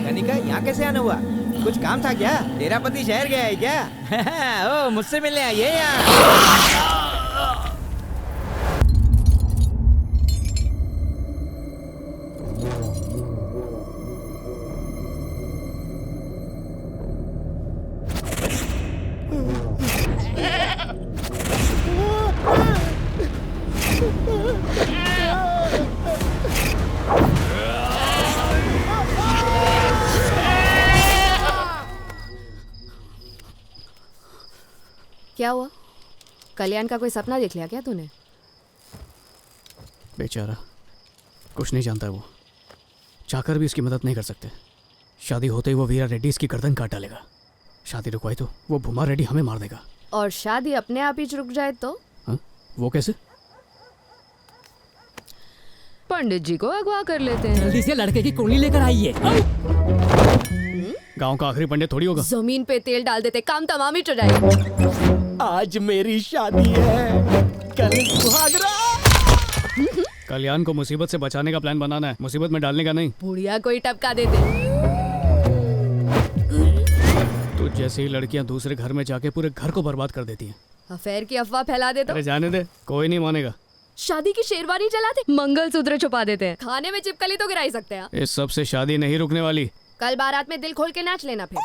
कनिका यहाँ कैसे आना हुआ? कुछ काम था क्या? तेरा पति शहर गया है क्या? ओ मुझसे मिलने आई है यहाँ। क्या हुआ? कल्याण का कोई सपना देख लिया क्या तूने? बेचारा कुछ नहीं जानता है वो, चाहकर भी उसकी मदद नहीं कर सकते। शादी होते ही वो वीरा रेड्डी इसकी गर्दन काट डालेगा। शादी रुकवाई तो वो भूमा रेड्डी हमें मार देगा। और शादी अपने आप ही रुक जाए तो? हा? वो कैसे? पंडित जी को अगवा कर लेते हैं। जल्दी से लड़के की कुंडली लेकर आइए। गांव का आखिरी पंडित थोड़ी होगा। जमीन पे तेल डाल देते, काम तमाम ही चढ़ाए। आज मेरी शादी है, कल सुहागरा। कल्याण को मुसीबत से बचाने का प्लान बनाना है, मुसीबत में डालने का नहीं। बुढ़िया कोई टपका देते। तो जैसे ही लड़कियां दूसरे घर में जाके पूरे घर को बर्बाद कर देती हैं। अफेयर की अफवाह फैला देते। अरे जाने दे, कोई नहीं मानेगा। शादी की शेरवानी चलाते, मंगलसूत्र छुपा देते हैं, खाने में चिपकली तो गिरा ही सकते हैं। इस सब से शादी नहीं रुकने वाली। कल बारात में दिल खोल के नाच लेना। फिर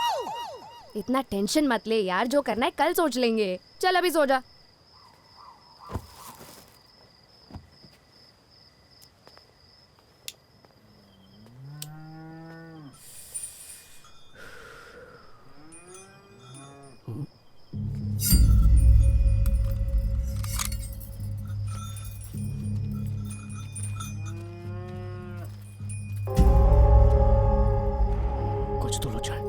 इतना टेंशन मत ले यार, जो करना है कल सोच लेंगे। चल अभी सो जा। कुछ तो लो चाय।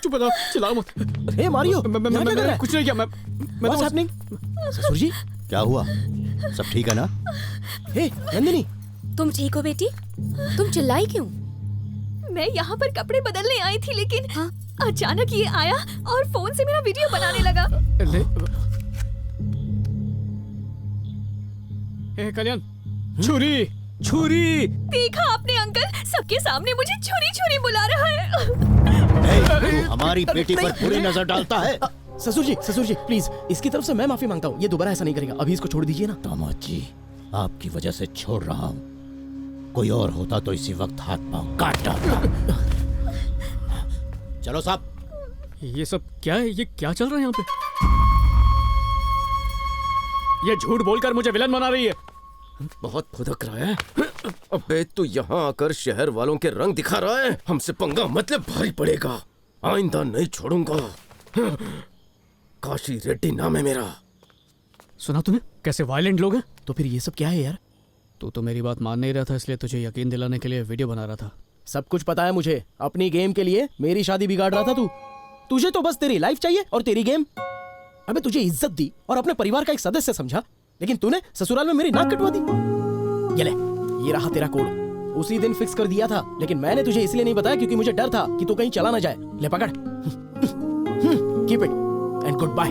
चुप रहो, चिल्लाओ मत। हे मारियो, मैं कुछ नहीं किया। मैं What's happening? ससुर जी क्या हुआ? सब ठीक है ना? हे नंदिनी, तुम ठीक हो बेटी? तुम चिल्लाई क्यों? मैं यहाँ पर कपड़े बदलने आई थी, लेकिन अचानक ये आया और फोन से मेरा वीडियो बनाने लगा। कल्याण, छुरी छुरी। देखा आपने अंकल, सबके सामने मुझे छुरी छुरी बुला रहा है। तू हमारी बेटी पर बुरी नजर डालता है। ससुर जी प्लीज इसकी तरफ से मैं माफी मांगता हूँ, ये दोबारा ऐसा नहीं करेगा, अभी इसको छोड़ दीजिए ना। दामाद जी, आपकी वजह से छोड़ रहा हूँ, कोई और होता तो इसी वक्त हाथ पांव काट डालता। चलो साहब। ये सब क्या है? ये क्या चल रहा है यहाँ पे? ये झूठ बोलकर मुझे विलन बना रही है। बहुत फुदक रहा है। अबे तू यहाँ आकर शहर वालों के रंग दिखा रहा है, हमसे पंगा मतलब भारी पड़ेगा, आइंदा नहीं छोड़ूंगा। काशी रेड्डी नाम है मेरा। सुना तूने कैसे वायलेंट लोग हैं? तो फिर ये सब क्या है यार? तू तो मेरी बात मान नहीं रहा था, इसलिए तुझे यकीन दिलाने के लिए वीडियो बना रहा था। सब कुछ पता है मुझे, अपनी गेम के लिए मेरी शादी बिगाड़ रहा था तू। तुझे तो बस तेरी लाइफ चाहिए और तेरी गेम। अबे तुझे इज्जत दी और अपने परिवार का एक सदस्य समझा, लेकिन तूने ससुराल में मेरी नाक कटवा दी। ये ले, ये रहा तेरा कोड, उसी दिन फिक्स कर दिया था, लेकिन मैंने तुझे इसलिए नहीं बताया क्योंकि मुझे डर था कि तू कहीं चला ना जाए। ले पकड़, keep it and good bye.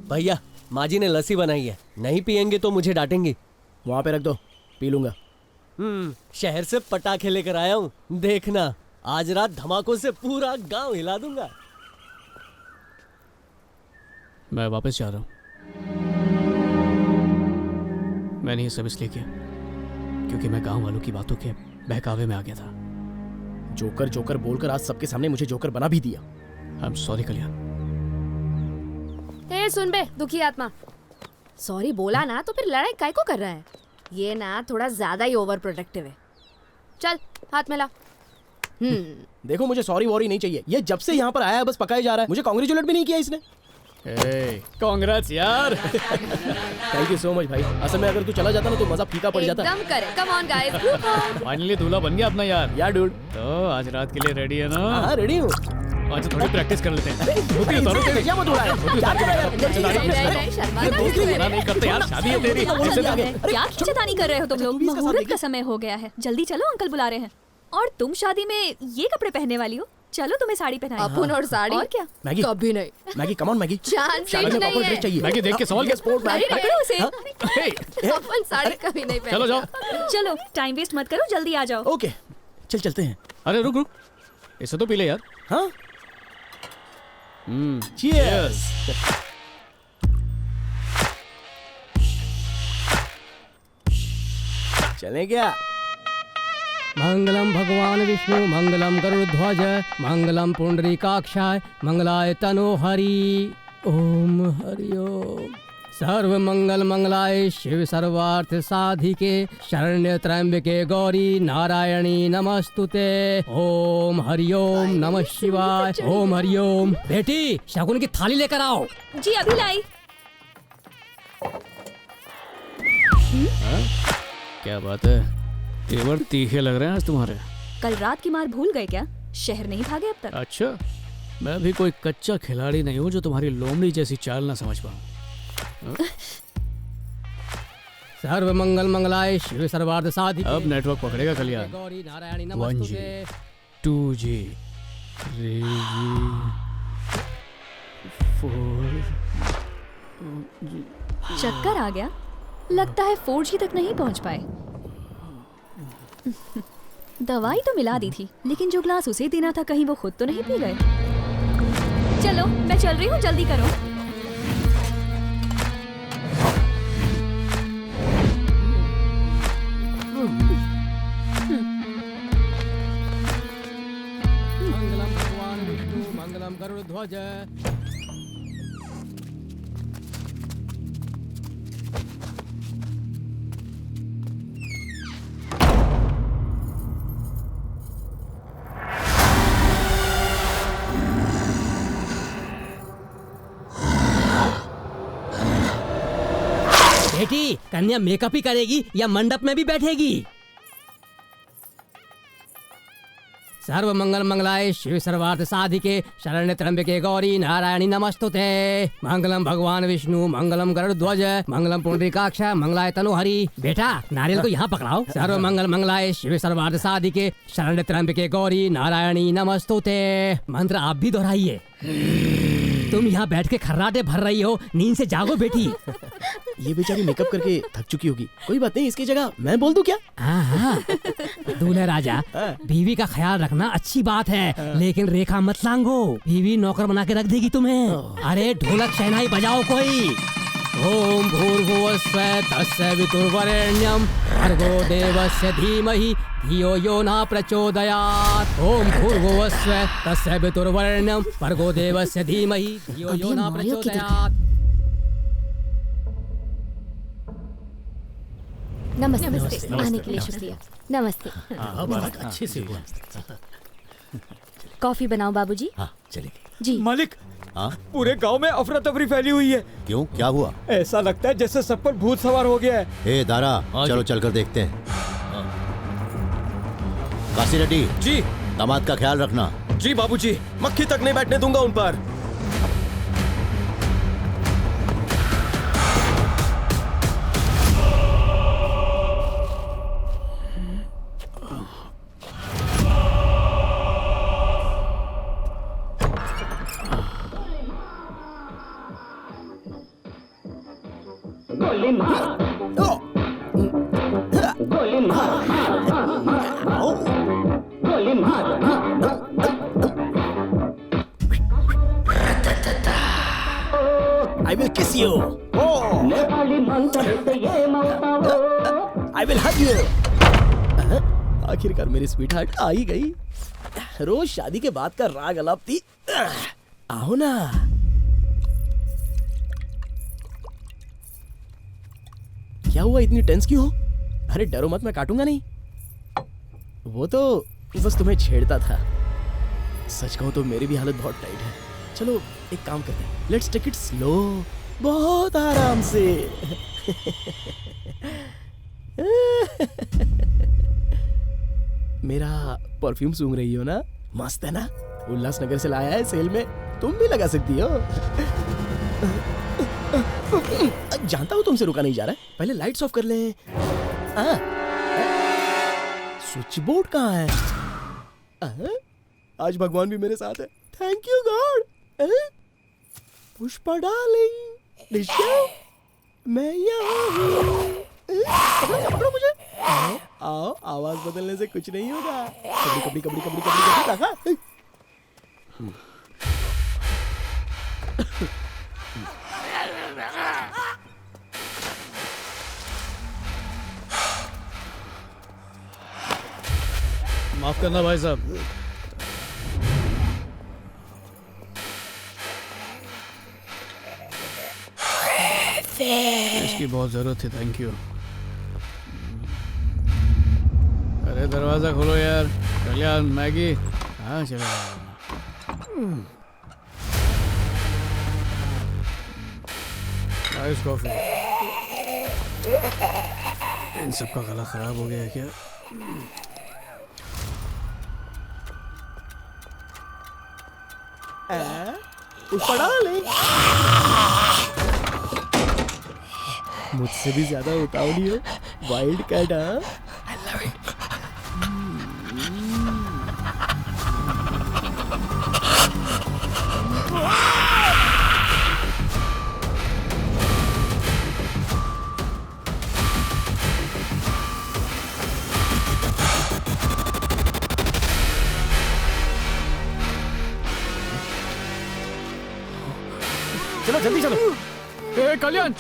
भैया, माँ जी ने लस्सी बनाई है, नहीं पियेंगे तो मुझे डांटेंगी। वहां पे रख दो, पी लूंगा। शहर से पटाखे लेकर आया हूँ, देखना आज रात धमाकों से पूरा गांव हिला दूंगा। मैं वापस जा रहा हूँ। मैंने ये सब इसलिए किया क्योंकि मैं गांव वालों की बातों के बहकावे में आ गया था। जोकर जोकर बोलकर आज सबके सामने मुझे जोकर बना भी दिया। आई एम सॉरी कल्याण। ए सुन बे दुखी आत्मा, सॉरी बोला ना तो फिर लड़ाई काय को कर रहा है? ये ना थोड़ा ज्यादा ही ओवर प्रोटेक्टिव है। चल हाथ मिला। देखो मुझे सॉरी वॉरी नहीं चाहिए, ये जब से यहाँ पर आया है बस पकाए जा रहा है, मुझे कांग्रेचुलेट भी नहीं किया इसने। कांग्रेट्स यार। थैंक यू सो मच भाई, असल में अगर तू चला जाता ना तो मजा फीका पड़ जाता। एकदम correct, come on guys. Finally दूल्हा बन गया अपना यार। यार डूड, तो आज रात के लिए रेडी है ना? हाँ रेडी हूँ। आज थोड़ी प्रैक्टिस कर लेते हैं। नहीं करते यार, शादी है तेरी। क्या खींचतानी कर रहे हो तुम लोग? मुहूर्त का समय हो गया है, जल्दी चलो, अंकल बुला रहे हैं। और तुम शादी में ये कपड़े पहनने वाली हो? चलो तुम्हें साड़ी पहनाएं। अपन और साड़ी और क्या? मैगी कभी नहीं। Maggie come on Maggie, chance ही नहीं है। चाहिए मैगी देख के सवाल के स्पोर्ट अरे पकड़ो उसे। अपन साड़ी कभी नहीं पहनी। चलो जाओ। चलो टाइम वेस्ट मत करो, जल्दी आ जाओ। ओके चल चलते हैं। अरे रुक रुक, इसे तो पी ले यार। हाँ चीयर्स। चलें क्या? मंगलम भगवान विष्णु, मंगलम गरुड़ध्वज, मंगलम पुंडरीकाक्षाय, मंगलाय तनोहरि। ओम हरि ओम। सर्व मंगल मंगलाय शिव सर्वार्थ साधिके, शरण्य त्र्यंबके गौरी नारायणी नमस्तुते। ओम हरि ओम नमः शिवाय। ओम हरि ओम। बेटी शगुन की थाली लेकर आओ। जी अभी लाई। क्या बात है, तेवर तीखे लग रहे हैं आज तुम्हारे। कल रात की मार भूल गए क्या? शहर नहीं भागे अब तक? अच्छा, मैं भी कोई कच्चा खिलाड़ी नहीं हूँ जो तुम्हारी लोमड़ी जैसी चाल ना समझ पाऊँ। सर्व मंगल मंगलाय शिव सर्वार्थ साधिके। अब नेटवर्क पकड़ेगा कल्याण। 1G 2G 3G 4G। चक्कर आ गया? लगता है 4G तक नहीं पहुंच पाए। दवाई तो मिला दी थी, लेकिन जो ग्लास उसे देना था कहीं वो खुद तो नहीं पी गए। चलो मैं चल रही हूँ, जल्दी करो। मंगलम भगवान विष्णु, मंगलम गरुड़ध्वज। बेटी कन्या मेकअप ही करेगी या मंडप में भी बैठेगी? सर्व मंगल मंगलाय शिव सर्वार्थ साधिके, शरण्य त्र्यंबके गौरी नारायणी नमस्तुते। मंगलम भगवान विष्णु, मंगलम गरुड़ध्वज, मंगलम पुंडरीकाक्ष, मंगलाय तनोहरि। बेटा नारियल को यहाँ पकड़ाओ। सर्व मंगल मंगलाय शिव सर्वार्थ साधिके, शरण्य त्र्यंबके गौरी नारायणी नमस्तुते। मंत्र आप भी दोहराइए। तुम यहाँ बैठ के खर्राटे भर रही हो, नींद से जागो बेटी। ये बेचारी मेकअप करके थक चुकी होगी, कोई बात नहीं, इसकी जगह मैं बोल दूं क्या? हाँ दूल्हे राजा, बीवी का ख्याल रखना अच्छी बात है, लेकिन रेखा मत लांगो, बीवी नौकर बना के रख देगी तुम्हें। अरे ढोलक शहनाई बजाओ कोई। ओम भूर्भुवस्सुः तस्य वितुर्वरेण्यं भर्गो देवस्य धीमहि धियो यो न प्रचोदयात्। ओम भूर्भुवस्सुः तस्य वितुर्वरेण्यं भर्गो देवस्य धीमहि धियो यो न प्रचोदयात्। नमस्ते। नमस्ते। आने के लिए शुक्रिया। नमस्ते। अच्छे से हुआ। कॉफी बनाओ बाबूजी। हाँ चलिए। जी मालिक, हाँ पूरे गांव में अफरा तफरी फैली हुई है। क्यों, क्या हुआ? ऐसा लगता है जैसे सब पर भूत सवार हो गया है। ए दारा, चलो चलकर देखते हैं। काशी रेड्डी जी। दामाद का ख्याल रखना। जी बाबूजी, मक्खी तक नहीं बैठने दूंगा उन पर। गोली मार, गोली मार, गोली मार। I will kiss you. Nepali मंत्र से ये मौका। I will hug you. आखिरकार मेरी स्वीटहार्ट आ ही गई। रोज शादी के बाद का राग अलापती। आओ ना। क्या हुआ, इतनी टेंस क्यों हो? अरे डरो मत, मैं काटूंगा नहीं। वो तो बस तुम्हें छेड़ता था। सच कहूं तो मेरी भी हालत बहुत टाइट है। चलो एक काम करते हैं, लेट्स टेक इट स्लो, बहुत आराम से। मेरा परफ्यूम सूंघ रही हो ना? मस्त है ना? उल्लासनगर से लाया है सेल में, तुम भी लगा सकती हो। जानता हूँ तुमसे रुका नहीं जा रहा है, पहले लाइट्स ऑफ कर लें। स्विच बोर्ड कहाँ है? आज भगवान भी मेरे साथ है। Thank you God. Pushpa darling, मैं यहाँ हूँ। पकड़ो मुझे। आओ, आवाज बदलने से कुछ नहीं होगा। कबड्डी कबड्डी कबड्डी कबड्डी कबड्डी। माफ करना भाई साहब, इसकी बहुत जरूरत थी। Thank you. अरे दरवाजा खोलो यार। कल्याण, मैगी। हाँ चलो। Ice coffee. इन सबका गला खराब हो गया है क्या? पुष्पा डार्लिंग, मुझसे भी ज्यादा उतावली हो। Wild cat. I love it. चलो जल्दी चलो। ए कल्याण,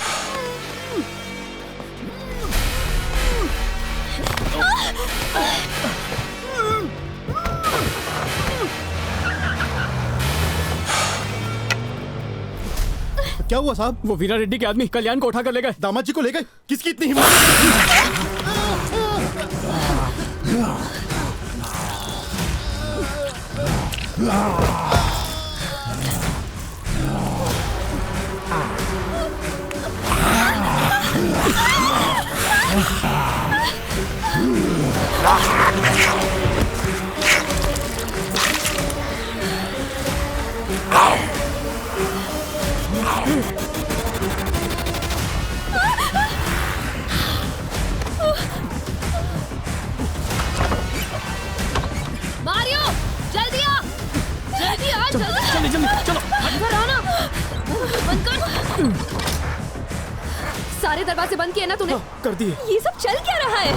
क्या हुआ साहब? वो वीरा रेड्डी के आदमी कल्याण को उठा कर ले गए। दामाद जी को ले गए? किसकी इतनी हिम्मत? मारियो, जल्दी आ, जल्दी आ, चलो, जल्दी जल्दी चलो। इधर आना। सारे दरवाजे बंद किए ना तूने? कर दिए। ये सब चल क्या रहा है?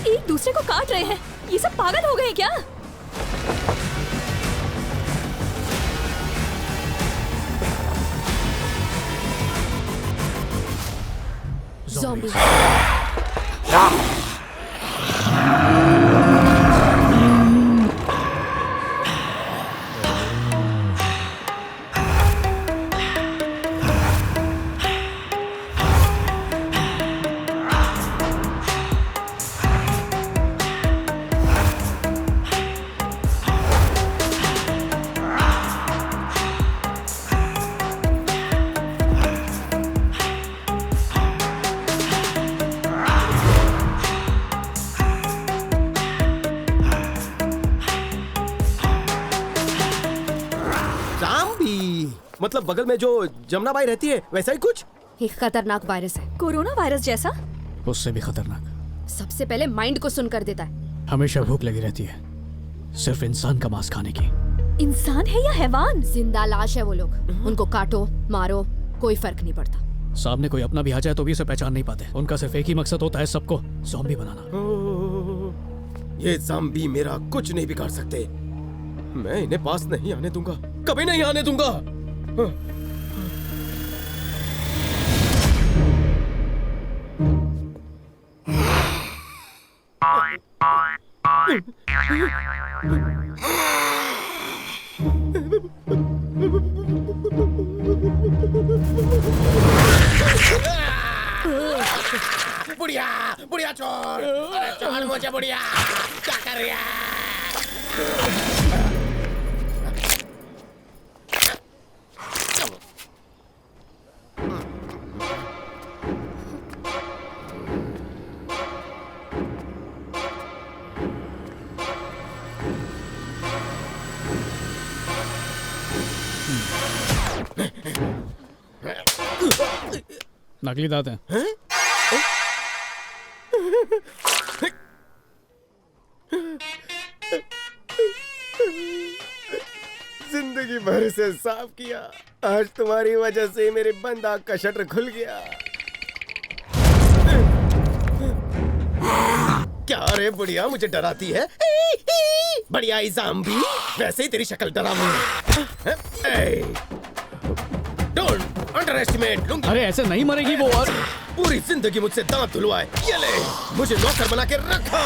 एक दूसरे को काट रहे हैं। ये सब पागल हो गए क्या? ज़ॉम्बी। मतलब बगल में जो जमुना बाई रहती है वैसा ही कुछ? एक खतरनाक वायरस है। कोरोना वायरस जैसा? उससे भी खतरनाक। सबसे पहले माइंड को सुन कर देता है। हमेशा भूख लगी रहती है, सिर्फ इंसान का मांस खाने की। इंसान है या हैवान? जिंदा लाश है वो लोग। उनको काटो मारो कोई फर्क नहीं पड़ता। सामने कोई अपना भी आ जाए तो भी उसे पहचान नहीं पाते। उनका सिर्फ एक ही मकसद होता है, सबको ज़ॉम्बी बनाना। ये ज़ॉम्बी मेरा कुछ नहीं बिगाड़ सकते। मैं इन्हें पास नहीं आने दूंगा, कभी नहीं आने दूंगा। बुढ़िया बुढ़िया चोर, अरे चोर मुझे बुढ़िया क्या कर रही है? नकली दांत हैं। जिंदगी भर से साफ किया, आज तुम्हारी वजह से मेरे बंद आँख का शटर खुल गया। क्या रे बुढ़िया मुझे डराती है? बढ़िया ज़ॉम्बी, वैसे ही तेरी शक्ल डरावनी है। Don't underestimate lungi. अरे ऐसे नहीं मरेगी वो। और पूरी जिंदगी मुझसे दांत धुलवाए, ये ले मुझे नौकर बना के रखा।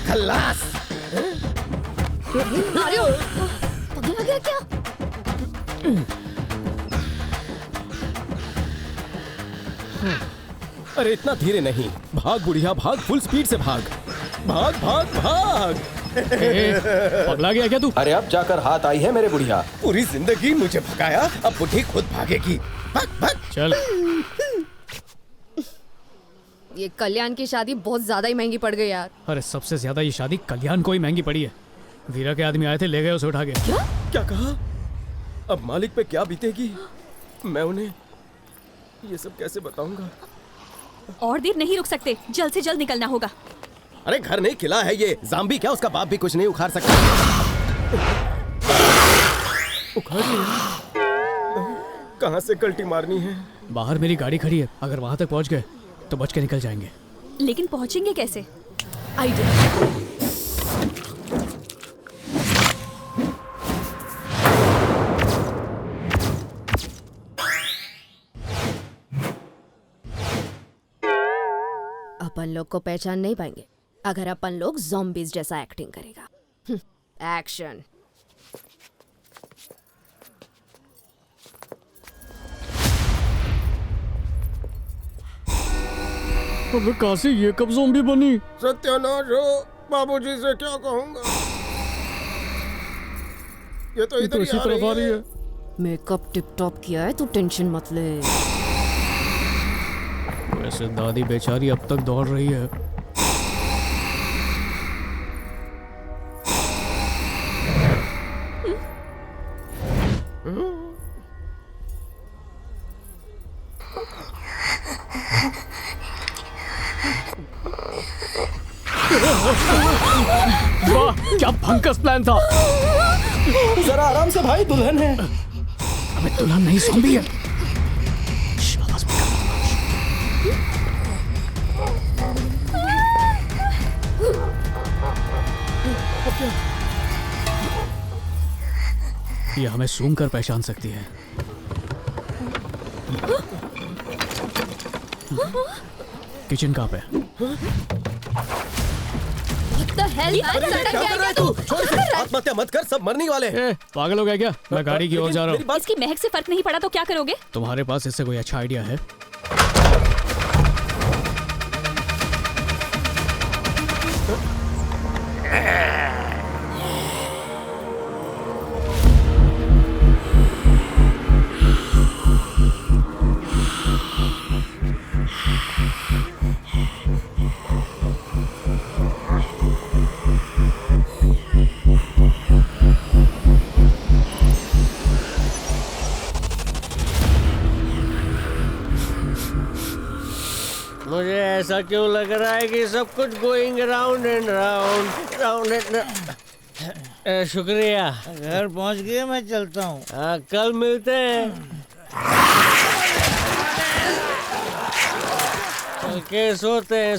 खल्लास। मारियो, पगला गया क्या? अरे इतना धीरे नहीं, भाग बुढ़िया भाग, फुल स्पीड से भाग, भाग भाग भाग। पगला गया क्या तू? अरे अब जाकर हाथ आई है मेरे बुढ़िया। पूरी जिंदगी मुझे भगाया, अब बुढ़ी खुद भागेगी। भाग भाग। चल। ये कल्याण की शादी बहुत ज्यादा ही महंगी पड़ गई यार। अरे सबसे ज्यादा ये शादी कल्याण को ही महंगी पड़ी है। वीरा के आदमी आए थे, ले गए उसे उठा के। क्या कहा? अब मालिक पे क्या बीतेगी? मैं उन्हें ये सब कैसे बताऊंगा? और देर नहीं रुक सकते, जल्द से जल्द निकलना होगा। अरे घर नहीं, किला है ये। ज़ॉम्बी क्या, उसका बाप भी कुछ नहीं उखाड़ सकता। उखाड़ कहाँ से कल्टी मारनी है? बाहर मेरी गाड़ी खड़ी है, अगर वहां तक पहुंच गए तो बच के निकल जाएंगे। लेकिन पहुंचेंगे कैसे? आइडिया। अपन लोग को पहचान नहीं पाएंगे अगर अपन लोग ज़ॉम्बीज़ जैसा एक्टिंग करेगा। एक्शन। अबे काशी, ये कब ज़ॉम्बी बनी? सत्यानाश हो, बाबूजी से क्या कहूँगा? ये तो इधर इसी तरफ आ रही है। मेकअप टिप टॉप किया है, तू टेंशन मत ले। वैसे दादी बेचारी अब तक दौड़ रही है। क्या भंकस प्लान था। जरा आराम से भाई, दुल्हन है। अबे दुल्हन नहीं, ज़ॉम्बी है। ये हमें सूंघ कर पहचान सकती है। किचन कहाँ पे? आत्महत्या मत कर, सब मरने वाले हैं। पागल हो गया क्या? मैं गाड़ी की ओर जा रहा हूँ। इसकी महक से फर्क नहीं पड़ा तो क्या करोगे? तुम्हारे पास इससे कोई अच्छा आइडिया है? मुझे ऐसा क्यों लग रहा है कि सब कुछ going round and round round and शुक्रिया। घर पहुंच गए, मैं चलता हूँ। कल मिलते हैं। चल के सोते हैं।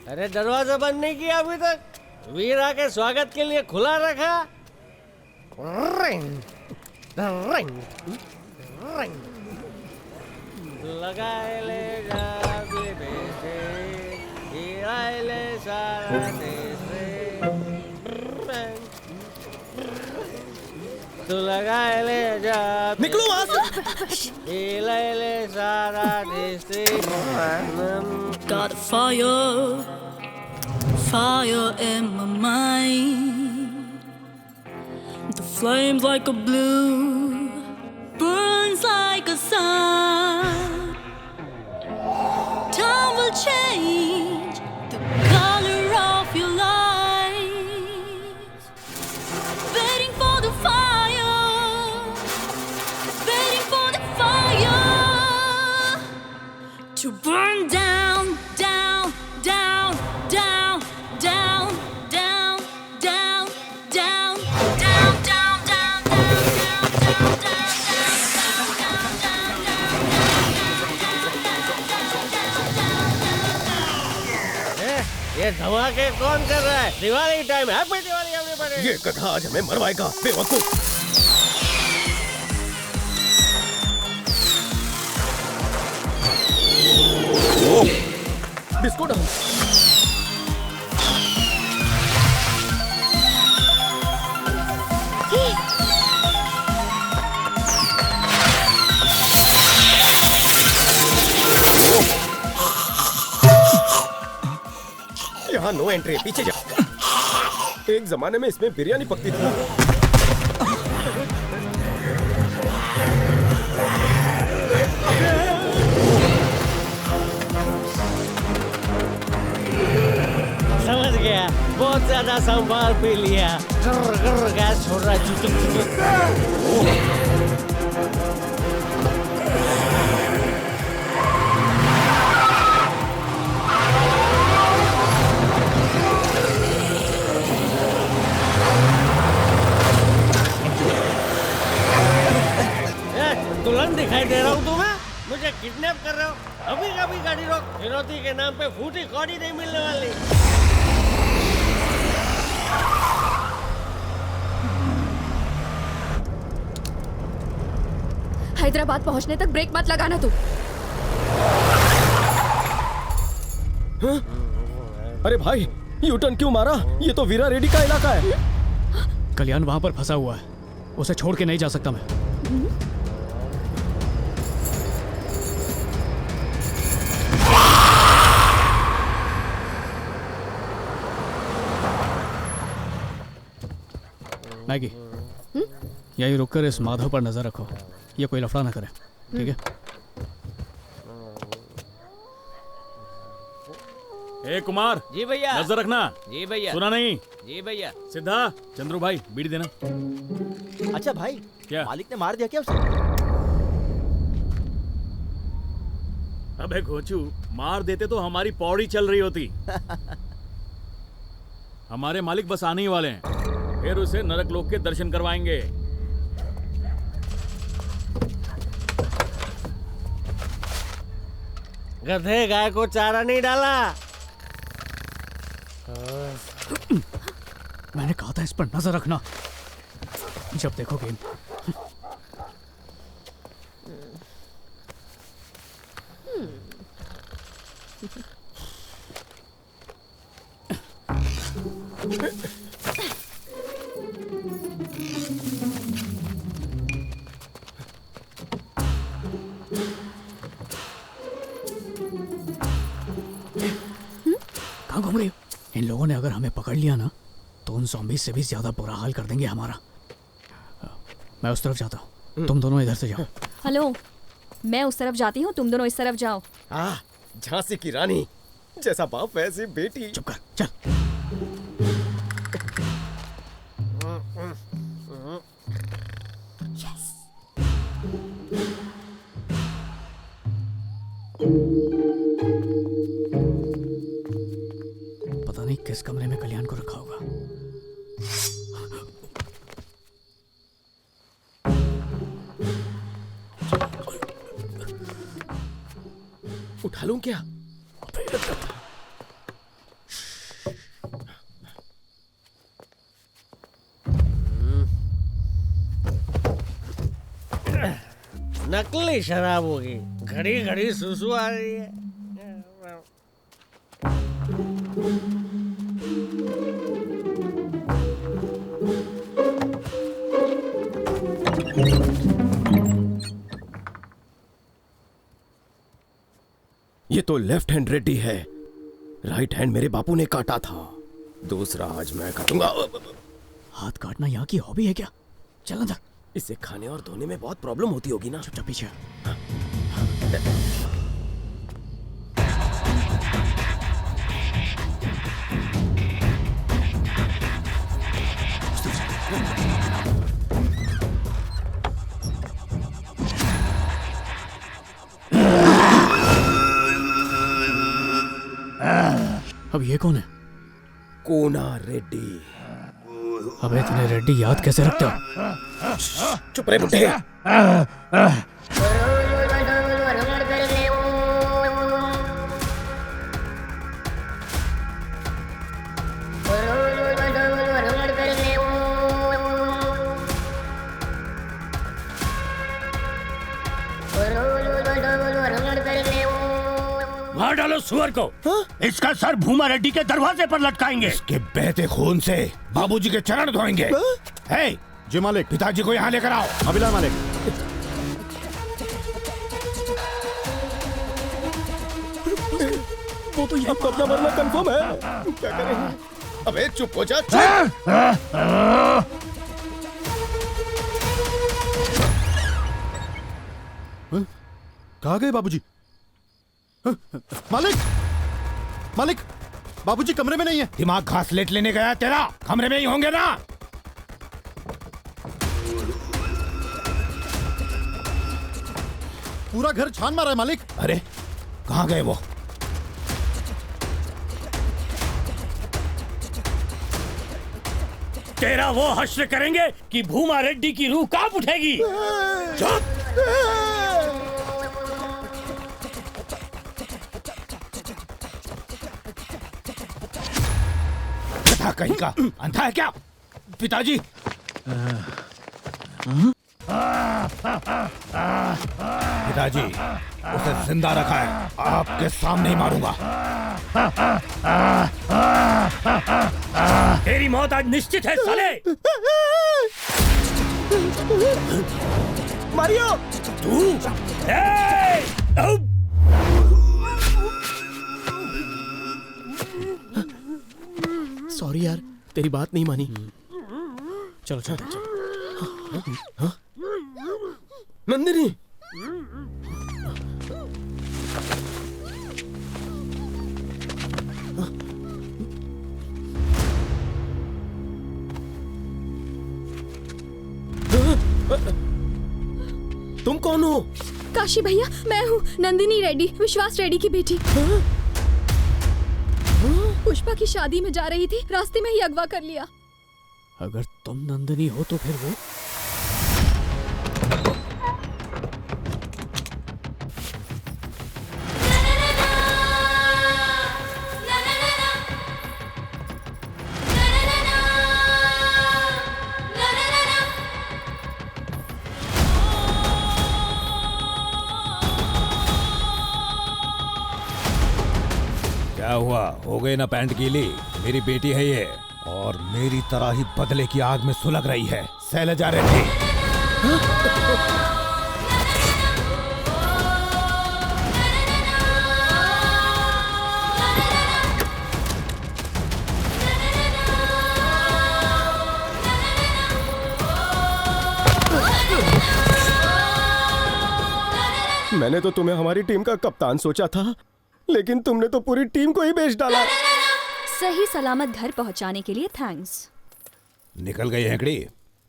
अरे दरवाजा बंद नहीं किया अभी तक? वीरा के स्वागत के लिए खुला रखा। रिंग रिंग रिंग लगाए ले जा बेटे, गिराए ले सारा देश रे। तू लगाए ले जा, निकलो वहाँ से। गिराए ले सारा देश रे। Got a fire in my mind. The flames like a blue, burns like a sun. Time will change the color of your life. Waiting for the fire, waiting for the fire to burn down, down, down, down, down, down, down, down, down, down, down, down, down. ये धमाके कौन कर रहा है? Diwali time, happy Diwali everybody. ये गधा आज हमें मरवाएगा, बेवकूफ। बिस्कुट यहाँ नो एंट्री, पीछे जा। एक जमाने में इसमें बिरयानी पकती थी। समझ गया, बहुत ज्यादा संभाल पी लिया। गैस छोड़ रहा है। दुल्हन दिखाई दे रहा हूँ तुम्हें? मुझे किडनैप कर रहे हो? अभी कभी गाड़ी रोक। फिरौती के नाम पे फूटी कौड़ी नहीं मिलने वाली। हैदराबाद पहुंचने तक ब्रेक मत लगाना तू। अरे भाई, यू टर्न क्यों मारा? ये तो वीरा रेड्डी का इलाका है। कल्याण वहां पर फंसा हुआ है, उसे छोड़ के नहीं जा सकता मैं। मैगी, यही रुककर इस माधव पर नजर रखो, ये कोई लफड़ा ना करे, ठीक है? ए कुमार जी भैया, नजर रखना। जी भैया, सुना नहीं? जी भैया। सिद्धा, चंद्रू भाई बीड़ी देना। अच्छा भाई, क्या मालिक ने मार दिया क्या उसे? अबे घोचू, मार देते तो हमारी पौड़ी चल रही होती। हमारे मालिक बस आने ही वाले हैं, फिर उसे नरक लोक के दर्शन करवाएंगे। गधे गाय को चारा नहीं डाला। मैंने कहा था इस पर नजर रखना जब देखो गेम। कहाँ घूम रही हो? इन लोगों ने अगर हमें पकड़ लिया ना तो उन ज़ॉम्बीज़ से भी ज्यादा बुरा हाल कर देंगे हमारा। मैं उस तरफ जाता हूँ, तुम दोनों इधर से जाओ। हेलो, मैं उस तरफ जाती हूँ, तुम दोनों इस तरफ जाओ। झांसी की रानी, जैसा बाप वैसी बेटी। चुप कर, चल। पता नहीं किस कमरे में कल्याण को रखा होगा। उठा लूं क्या? नकली शराब होगी, घड़ी घड़ी सुसु आ रही है। ये तो लेफ्ट हैंड रेड्डी है, राइट हैंड मेरे बापू ने काटा था, दूसरा आज मैं काटूंगा। हाथ काटना यहाँ की हॉबी है क्या? चल अंदर। इसे खाने और धोने में बहुत प्रॉब्लम होती होगी ना। चुपचाप पीछे। अब ये कौन है? कोना रेड्डी। अबे तूने रेड्डी याद कैसे रखते हो? चुप रहे बुड्ढे। मार डालो सुअर को। इसका सर भूमा रेड्डी के दरवाजे पर लटकाएंगे। इसके बहते खून से बाबूजी के चरण धोएंगे। हे जी मालिक। पिताजी को यहाँ लेकर आओ। अभिला मालिक। वो तो यहाँ अपना मरना कंफर्म है। क्या करें? अबे चुप हो जा। कहाँ गए बाबूजी? मालिक, मालिक, बाबूजी कमरे में नहीं है। दिमाग घास लेट लेने गया तेरा, कमरे में ही होंगे ना। पूरा घर छान मारा है मालिक। अरे कहाँ गए वो? तेरा वो हश्र करेंगे कि भूमा रेड्डी की रूह कांप उठेगी। चुप। कहीं का अंधा है क्या? पिताजी। पिताजी, उसे जिंदा रखा है, आपके सामने ही मारूंगा। तेरी मौत आज निश्चित है साले। मारियो। तू सॉरी यार, तेरी बात नहीं मानी। चलो चलो चलो। नंदिनी। तुम कौन हो? काशी भैया, मैं हूँ नंदिनी रेड्डी, विश्वास रेड्डी की बेटी। पुष्पा की शादी में जा रही थी, रास्ते में ही अगवा कर लिया। अगर तुम नंदिनी हो तो फिर वो क्या हुआ? हो गई ना पैंट गीली? मेरी बेटी है ये, और मेरी तरह ही बदले की आग में सुलग रही है। शैलजा रेड्डी। मैंने तो तुम्हें हमारी टीम का कप्तान सोचा था, लेकिन तुमने तो पूरी टीम को ही बेच डाला। सही सलामत घर पहुंचाने के लिए थैंक्स। निकल गई हेकड़ी।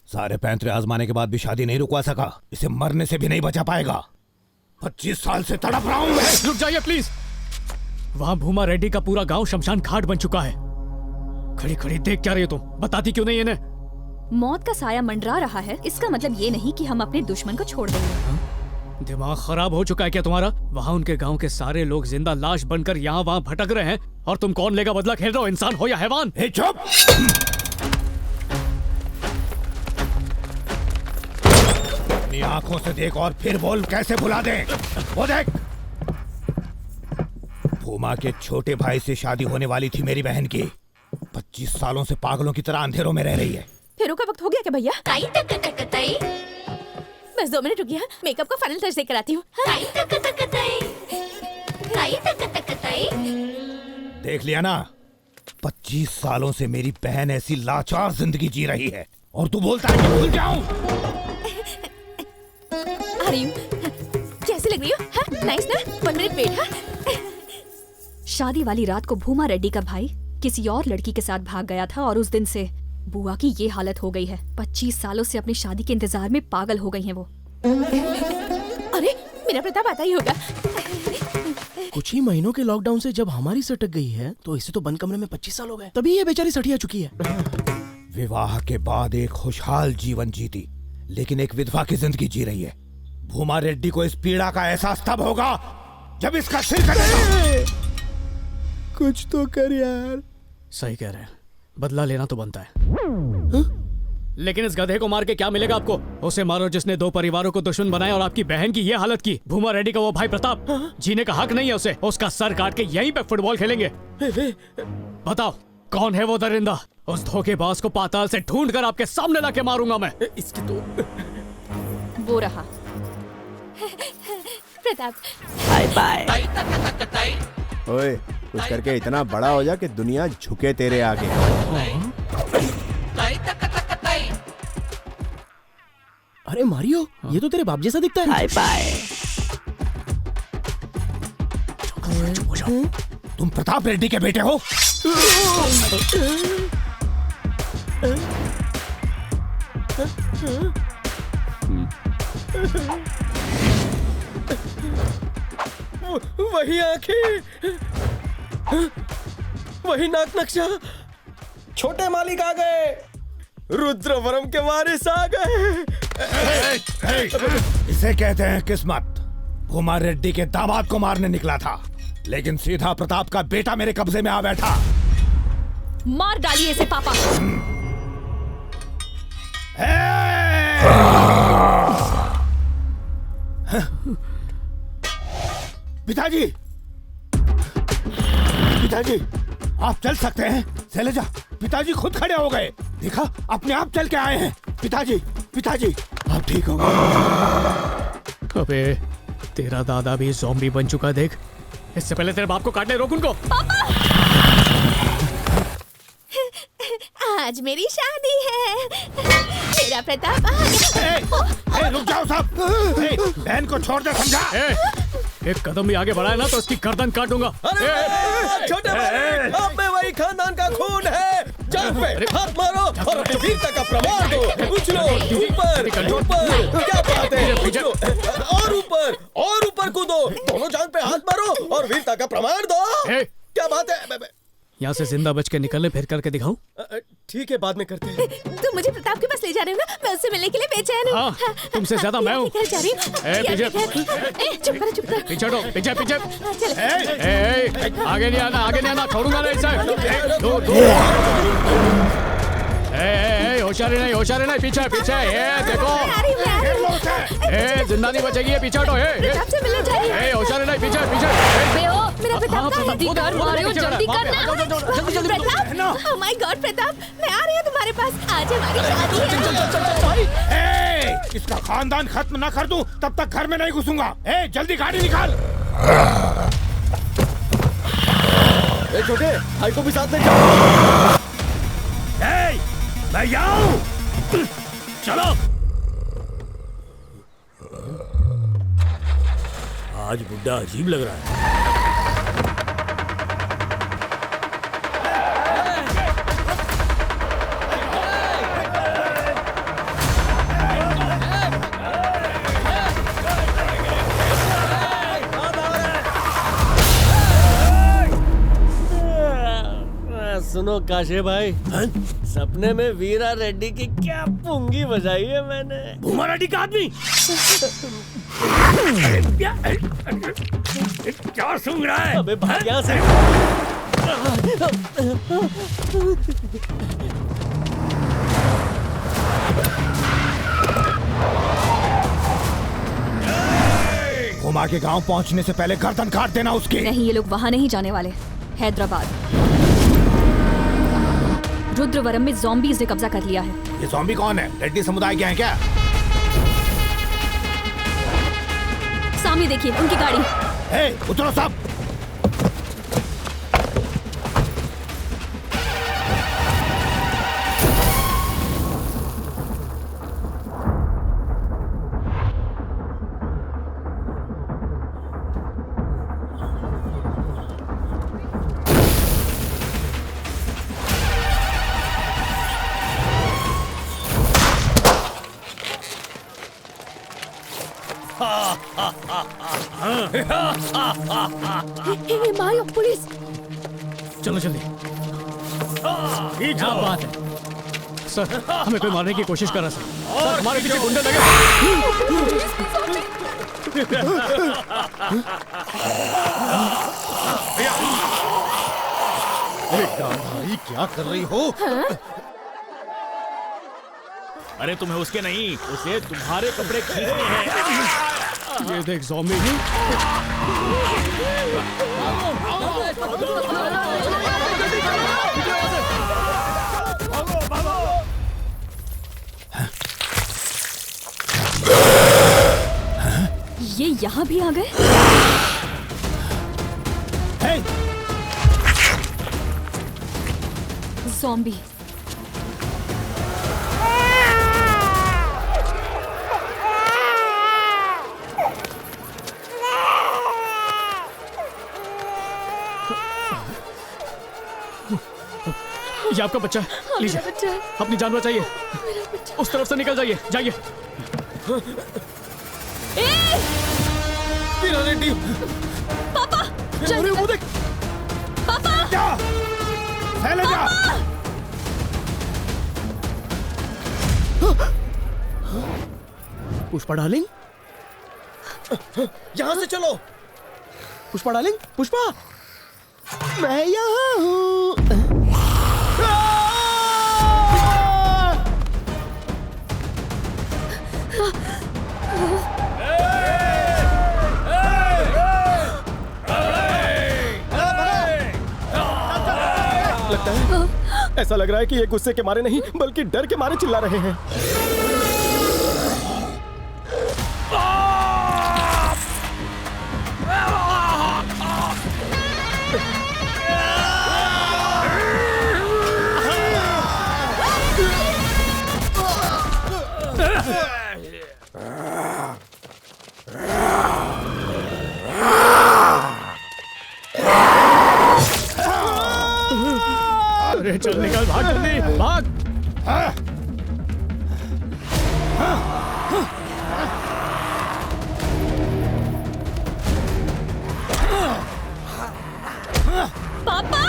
सारे पैंतरे आजमाने के बाद भी शादी नहीं रुकवा सका। इसे मरने से भी नहीं बचा पाएगा। 25 साल से तड़प रहा हूं मैं। रुक जाइए प्लीज। वहां भूमा रेड्डी का पूरा गांव शमशान घाट बन चुका है। खड़ी खड़ी देख क्या रही हो तुम? बताती क्यों नहीं इन्हें? मौत का साया मंडरा रहा है, इसका मतलब ये नहीं कि हम अपने दुश्मन को छोड़ देंगे। दिमाग खराब हो चुका है क्या तुम्हारा? वहाँ उनके गांव के सारे लोग जिंदा लाश बनकर यहाँ वहाँ भटक रहे हैं, और तुम कौन लेगा बदला खेल रहे हो? इंसान हो या हैवान? चुप! अपनी आंखों से देख और फिर बोल। कैसे भुला दे? वो देख, भूमा के छोटे भाई से शादी होने वाली थी मेरी बहन की। 25 सालों से पागलों की तरह अंधेरों में रह रही है। फेरों का वक्त हो गया क्या भैया? बस 2 मिनट रुकिए, मेकअप का फाइनल टच देकर आती हूँ। देख लिया ना, 25 सालों से मेरी बहन ऐसी लाचार जिंदगी जी रही है, और तू बोलता है कि भूल जाऊं? आ रही हूँ। कैसी लग रही हो? हाँ, नाइस ना? 1 मिनट वेट। हाँ? शादी वाली रात को भूमा रेड्डी का भाई किसी और लड़की के साथ भाग गया था, और उस दिन से बुआ की ये हालत हो गई है। 25 सालों से अपनी शादी के इंतजार में पागल हो गई हैं वो। अरे मेरा प्रताप आता ही होगा। कुछ ही महीनों के लॉकडाउन से जब हमारी सटक गई है, तो इसे तो बंद कमरे में 25 साल हो गए, तभी ये बेचारी सठिया चुकी है। विवाह के बाद एक खुशहाल जीवन जीती, लेकिन एक विधवा की जिंदगी जी रही है। भूमा रेड्डी को इस पीड़ा का एहसास तब होगा जब इसका सिर कटेगा। कुछ तो कर यार। सही कह रहे हैं, बदला लेना तो बनता है। लेकिन इस गधे को मार के क्या मिलेगा आपको? उसे मारो जिसने 2 परिवारों को दुश्मन बनाया और आपकी बहन की ये हालत की। भूमा रेड्डी का वो भाई प्रताप, जीने का हक नहीं है उसे। उसका सर काट के यहीं पे फुटबॉल खेलेंगे। बताओ कौन है वो दरिंदा? उस धोखेबाज को पाताल से ढूंढ कर आपके सामने लाके मारूंगा मैं। इसकी तो वो रहा प्रताप। Bye bye. ओए, कुछ करके इतना बड़ा हो जा कि दुनिया झुके तेरे आगे। अरे मारियो, ये तो तेरे बाप जैसा दिखता है। Bye bye. तुम प्रताप रेड्डी के बेटे हो? वही आंखें, वही नाक नक्शा। छोटे मालिक आ गए, रुद्रवरम के वारिस आ गए। इसे कहते हैं किस्मत। भूमा रेड्डी के दामाद को मारने निकला था, लेकिन सीधा प्रताप का बेटा मेरे कब्जे में आ बैठा। मार डालिए इसे पापा। पिताजी, पिताजी, आप चल सकते हैं। शैलजा, पिताजी खुद खड़े हो गए। देखा, अपने आप चल के आए हैं। पिताजी, पिताजी, आप ठीक हो गए? अबे, तेरा दादा भी ज़ॉम्बी बन चुका है। देख, इससे पहले तेरे बाप को काटने रोक उनको। आज मेरी शादी है, मेरा प्रताप आ गया। रुक जाओ सब। बहन को छोड़ दे, समझा? एक कदम भी आगे बढ़ाया ना तो इसकी गर्दन काटूंगा। अरे छोटे भाई, आप में वही खानदान का खून है। जान पे हाथ मारो और अपनी वीरता का प्रमाण दो। उछलो ऊपर ऊपर, क्या बात है? उछलो और ऊपर कूदो। दोनों जान पे हाथ मारो और वीरता का प्रमाण दो। क्या बात है? यहाँ से जिंदा बच के निकलने फिर करके दिखाऊं? ठीक है, बाद में करते हैं। तुम मुझे प्रताप के पास ले जा रहे हो ना? मैं उससे मिलने के लिए बेचैन हूँ। हाँ, तुमसे ज्यादा मैं हूँ। घर जा रही हूँ। पीछे चुप कर, चुप कर। पीछे हटो, पीछे पीछे। चल। आगे नहीं आना, आगे नहीं आना, छोड़ूंगा नहीं इसे। दूर दूर। होशियारी नहीं, होशियारी नहीं, पीछे पीछे। देखो, जिंदा नहीं बचेगी, ये पीछे हटो। होशियारी नहीं, पीछे पीछे। मेरा प्रताप का जल्दी कर, जल्दी करना। जल्दी जल्दी Pratap, oh my God Pratap, मैं आ रही हूँ तुम्हारे पास। आज हमारी शादी है। इसका खानदान खत्म ना कर दूं तब तक घर में नहीं घुसूंगा। जल्दी गाड़ी निकाल। छोटे भाई को भी साथ में जाओ। मैं जाऊं। चलो। आज बुड्ढा अजीब लग रहा है। सुनो काशे भाई, सपने में वीरा रेड्डी की क्या पुंगी बजाई है मैंने। भूमा रेड्डी का आदमी क्या सूंघ रहा है? अबे भाग यहाँ से। भूमा के गांव पहुंचने से पहले गर्दन काट देना उसकी। नहीं, ये लोग वहाँ नहीं जाने वाले। हैदराबाद रुद्रवरम में ज़ॉम्बीज़ ने कब्जा कर लिया है। ये ज़ॉम्बी कौन है? रेड्डी समुदाय के हैं क्या? सामने देखिए, उनकी गाड़ी। उतरो सब। मायो पुलिस। चलो जल्दी। क्या बात है सर, हमें कोई मारने की कोशिश कर रहा सर। हमारे पीछे गुंडे लगे। भाई क्या कर रही हो? अरे तुम्हें उसके नहीं, उसे तुम्हारे कपड़े खरीदने हैं। ये देख ज़ॉम्बी। ये यहाँ भी आ गए? ज़ॉम्बी। ये आपका बच्चा है, लीजिए। अपनी जान बचाइए। उस तरफ से निकल जाइए, जाइए। वीरा रेड्डी। पापा, वो देख। पापा। जा। फैले जा। पुष्पा डार्लिंग, यहाँ से चलो। पुष्पा डार्लिंग, पुष्पा, मैं यहाँ हूँ। लगता है, ऐसा लग रहा है कि ये गुस्से के मारे नहीं बल्कि डर के मारे चिल्ला रहे हैं। अरे चल निकल, भाग जल्दी, भाग। पापा,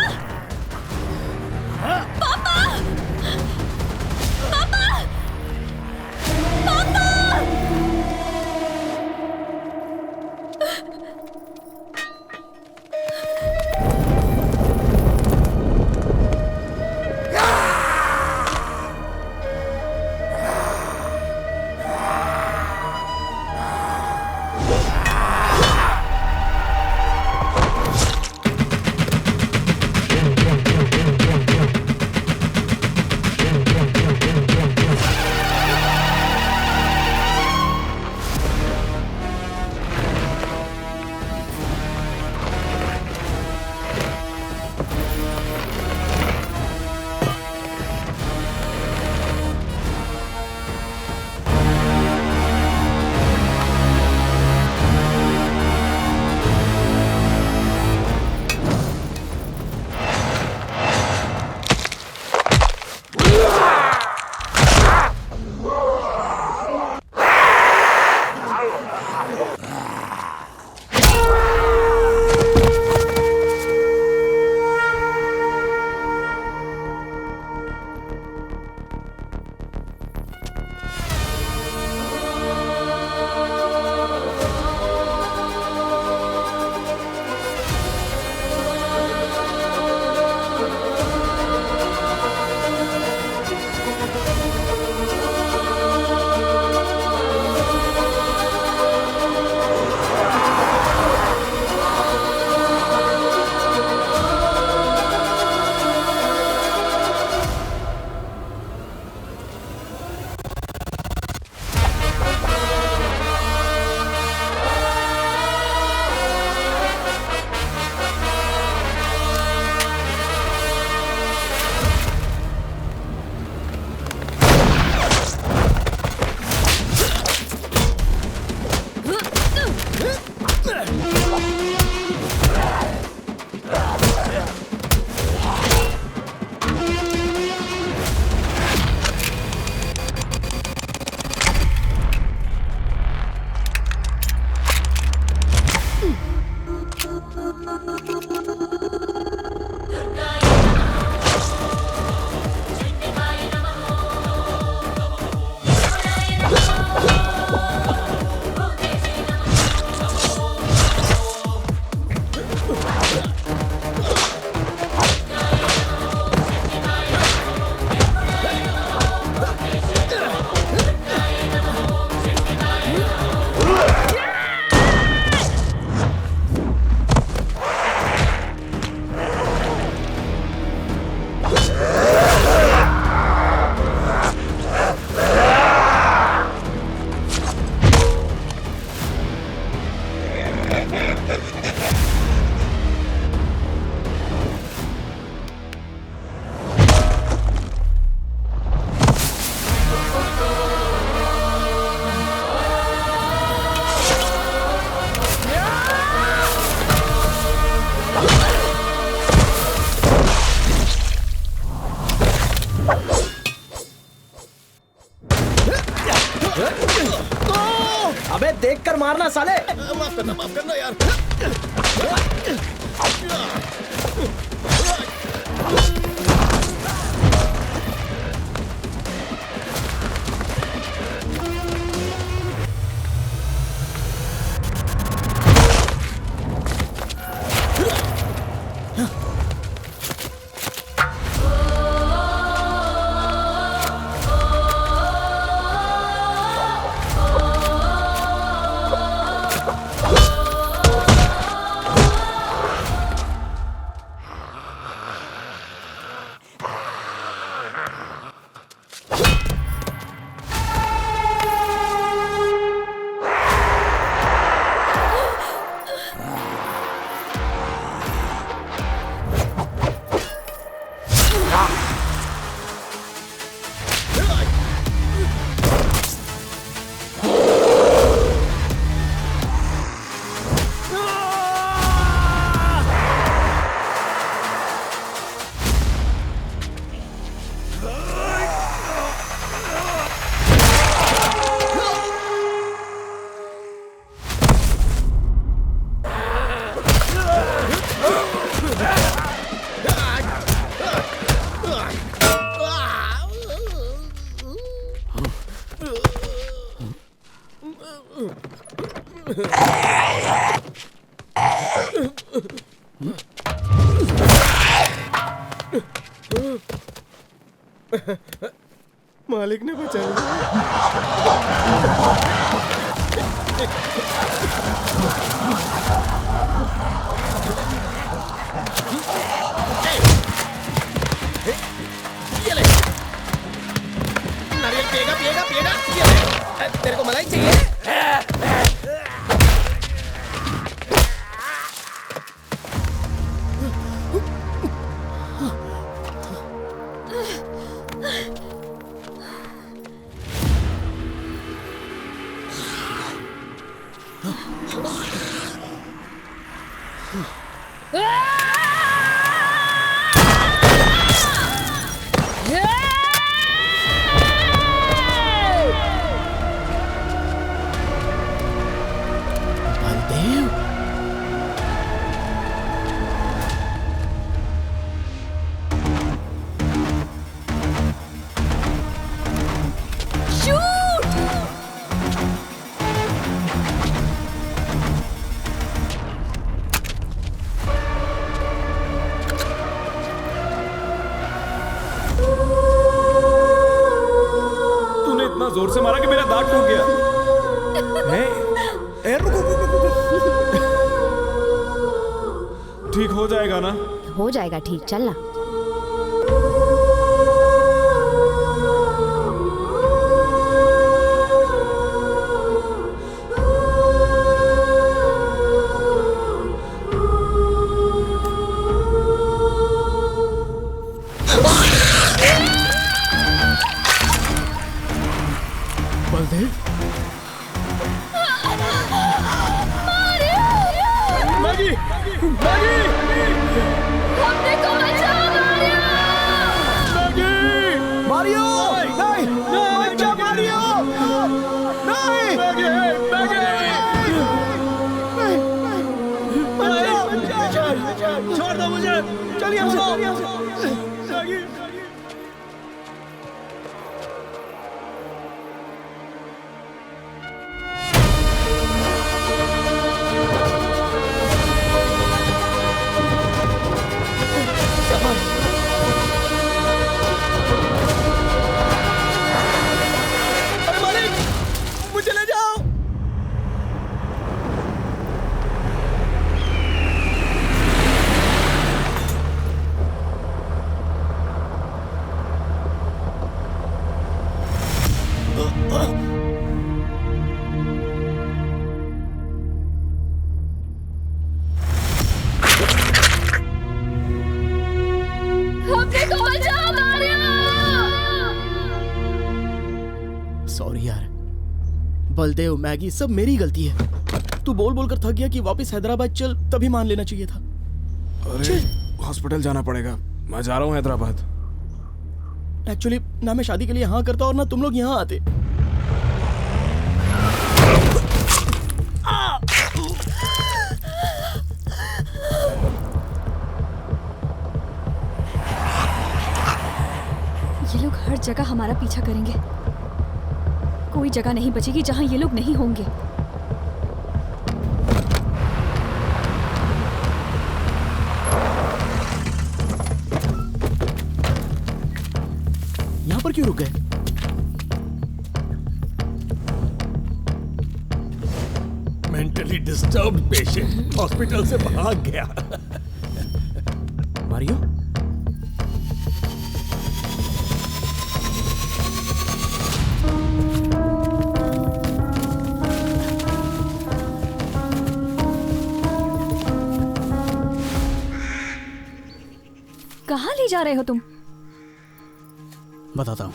अबे देख कर मारना साले। माफ करना यार। मालिक ने बचा लिया। ये ले। नारियल पिएगा पिएगा पिएगा। ये ले। तेरे को मलाई चाहिए? जोर से मारा कि मेरा दांत टूट गया। ए, रुको, ठीक हो जाएगा ना? हो जाएगा ठीक, चलना। छोड़ दो मुझे, चलिए सॉरी यार, बलदेव, मैगी, सब मेरी गलती है। तू बोल बोल कर थक गया कि वापस हैदराबाद चल, तभी मान लेना चाहिए था। अरे हॉस्पिटल जाना पड़ेगा, मैं जा रहा हूँ हैदराबाद। एक्चुअली ना मैं शादी के लिए हाँ करता और ना तुम लोग यहाँ आते। ये लोग हर जगह हमारा पीछा करेंगे। कोई जगह नहीं बचेगी जहां ये लोग नहीं होंगे। यहाँ पर क्यों रुक गए? मेंटली डिस्टर्ब्ड पेशेंट हॉस्पिटल से भाग गया। मारियो, कहाँ ले जा रहे हो तुम? बताता हूँ।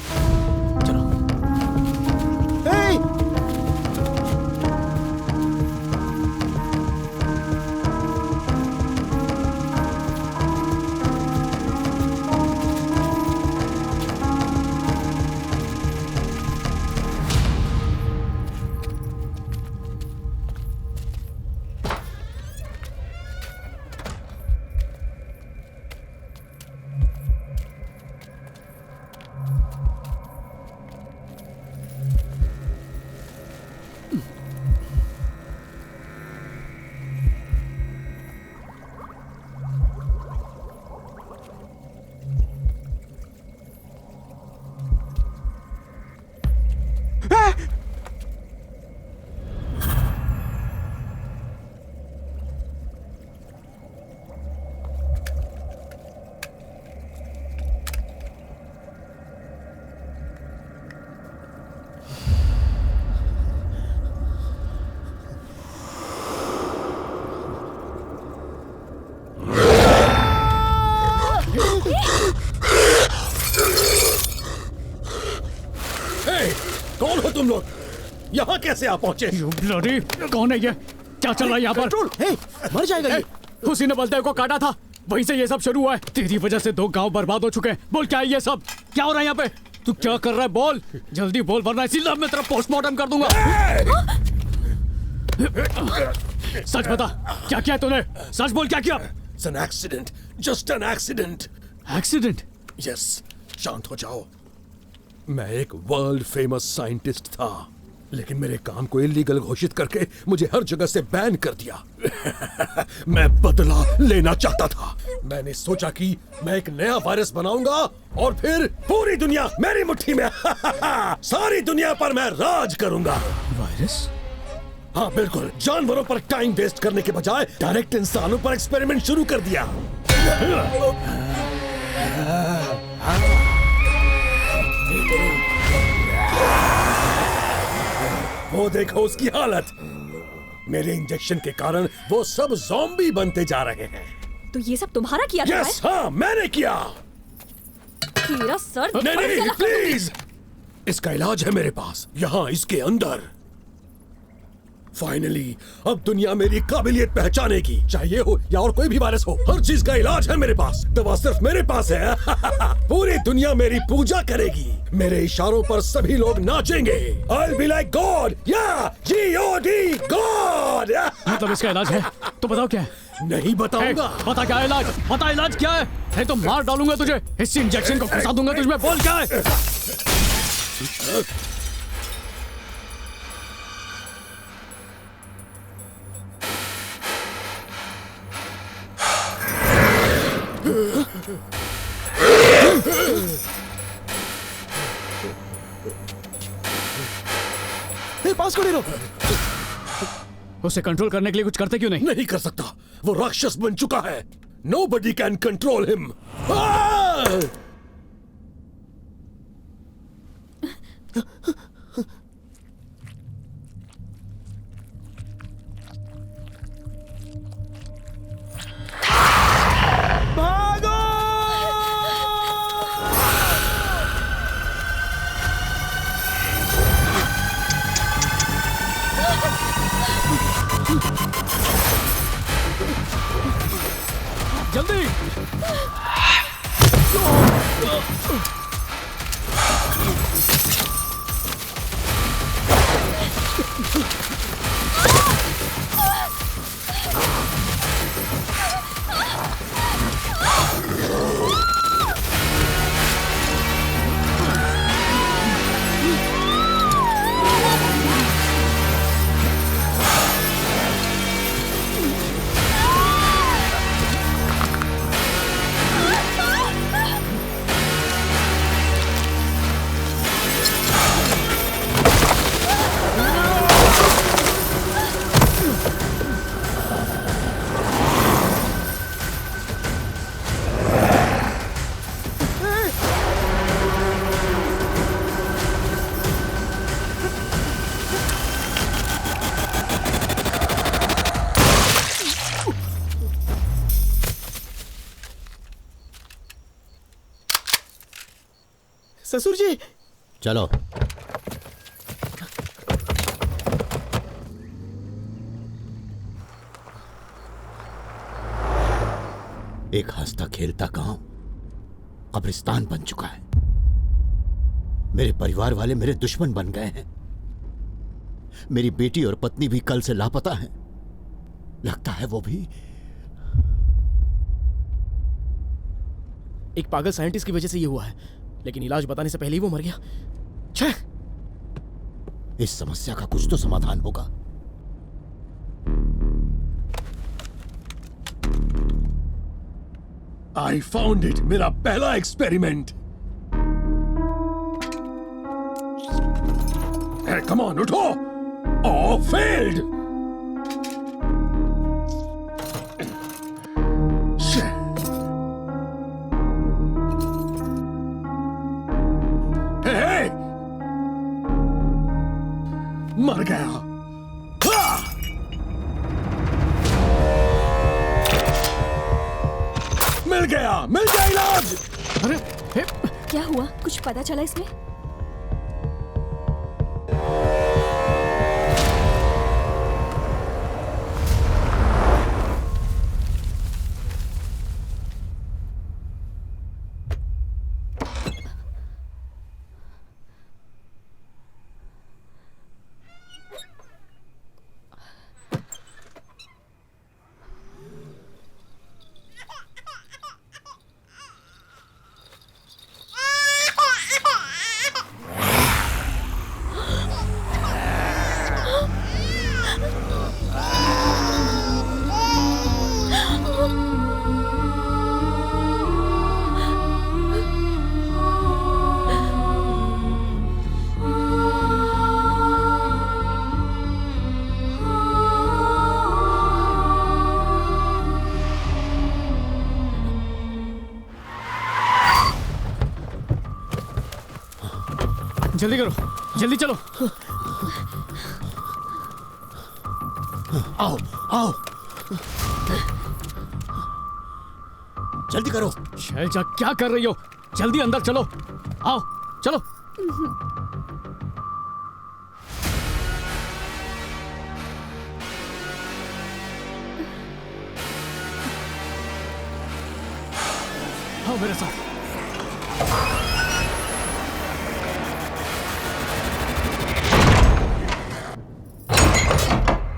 कौन हो तुम लोग? यहाँ कैसे आ पहुंचे? कौन है ये? क्या चल रहा है यहाँ पर? कंट्रोल! हे, मर जाएगा ये। उसी ने बलदेव को काटा था, वहीं से ये सब शुरू हुआ है। तेरी वजह से 2 गांव बर्बाद हो चुके हैं। बोल क्या है ये सब? क्या हो रहा है यहाँ पे? तू क्या कर रहा है? बोल जल्दी बोल, वरना इसीलिए मैं तेरा पोस्टमार्टम कर दूंगा। सच बता, क्या किया तूने? सच बोल, क्या किया? It's an accident, just an accident. Accident? Yes, शांत हो जाओ। मैं एक वर्ल्ड फेमस साइंटिस्ट था, लेकिन मेरे काम को इलीगल घोषित करके मुझे हर जगह से बैन कर दिया। मैं बदला लेना चाहता था। मैंने सोचा कि मैं एक नया वायरस बनाऊंगा और फिर पूरी दुनिया मेरी मुट्ठी में। सारी दुनिया पर मैं राज करूंगा। वायरस? हाँ बिल्कुल, जानवरों पर टाइम वेस्ट करने के बजाय डायरेक्ट इंसानों पर एक्सपेरिमेंट शुरू कर दिया। वो देखो उसकी हालत। मेरे इंजेक्शन के कारण वो सब ज़ॉम्बी बनते जा रहे हैं। तो ये सब तुम्हारा किया था? यस, हाँ मैंने किया। तेरा सर नहीं, प्लीज। इसका इलाज है मेरे पास, यहाँ इसके अंदर। फाइनली अब दुनिया मेरी काबिलियत पहचानेगी, चाहे हो या और कोई भी वायरस हो। हर चीज का इलाज है मेरे पास, दवा सिर्फ मेरे पास है। पूरी दुनिया मेरी पूजा करेगी, मेरे इशारों पर सभी लोग नाचेंगे। I'll be like God, yeah, G-O-D, God। मतलब इसका इलाज है? तो बताओ क्या है? नहीं बताऊंगा। पता क्या है इलाज? पता इलाज क्या है? नहीं तो मार डालूंगा तुझे, इस इंजेक्शन को घुसा दूंगा तुझमें। बोल क्या है? पास को ले लो। उसे कंट्रोल करने के लिए कुछ करते क्यों नहीं? नहीं कर सकता, वो राक्षस बन चुका है। Nobody can control him। जल्दी! ससुर जी। चलो। एक हंसता खेलता गांव कब्रिस्तान बन चुका है। मेरे परिवार वाले मेरे दुश्मन बन गए हैं। मेरी बेटी और पत्नी भी कल से लापता हैं। लगता है वो भी एक पागल साइंटिस्ट की वजह से ये हुआ है, लेकिन इलाज बताने से पहले ही वो मर गया। छह! इस समस्या का कुछ तो समाधान होगा। I found it, मेरा पहला एक्सपेरिमेंट। Come on, उठो। Oh, failed. Hey! मर गया। मिल गया इलाज। अरे क्या हुआ? कुछ पता चला इसमें? जल्दी करो, जल्दी चलो। आओ आओ, जल्दी करो। शैलजा क्या कर रही हो? जल्दी अंदर चलो। आओ चलो। आओ मेरे साथ।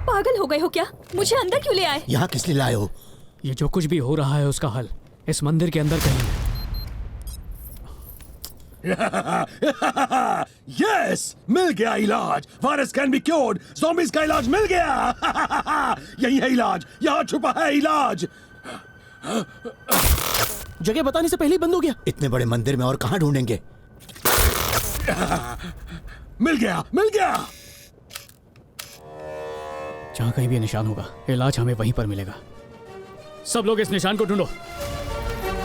पागल हो गए हो क्या? मुझे अंदर क्यों ले आए? यहाँ किस लिए लाए हो? ये जो कुछ भी हो रहा है उसका हल इस मंदिर के अंदर कहीं है। यस, मिल गया इलाज। Virus can be cured. Zombies का इलाज मिल गया। यही है इलाज, यहाँ छुपा है इलाज। जगह बताने से पहले ही बंद हो गया। इतने बड़े मंदिर में और कहाँ ढूंढेंगे? मिल गया, मिल गया। जहाँ कहीं भी निशान होगा इलाज हमें वहीं पर मिलेगा। सब लोग इस निशान को ढूंढो,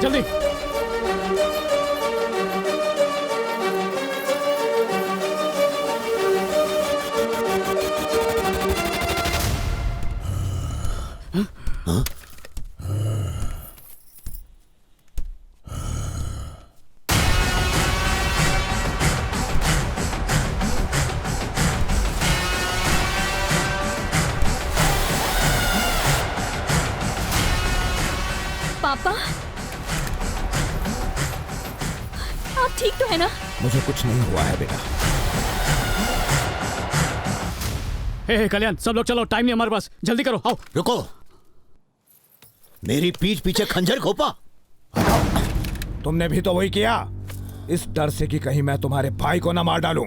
जल्दी। हाँ? पापा, आप ठीक तो है ना? मुझे कुछ नहीं हुआ है बेटा। हे कल्याण, सब लोग चलो, टाइम नहीं हमारे पास, जल्दी करो, आओ। रुको, मेरी पीठ पीछे खंजर घोपा। तुमने भी तो वही किया, इस डर से कि कहीं मैं तुम्हारे भाई को ना मार डालूं।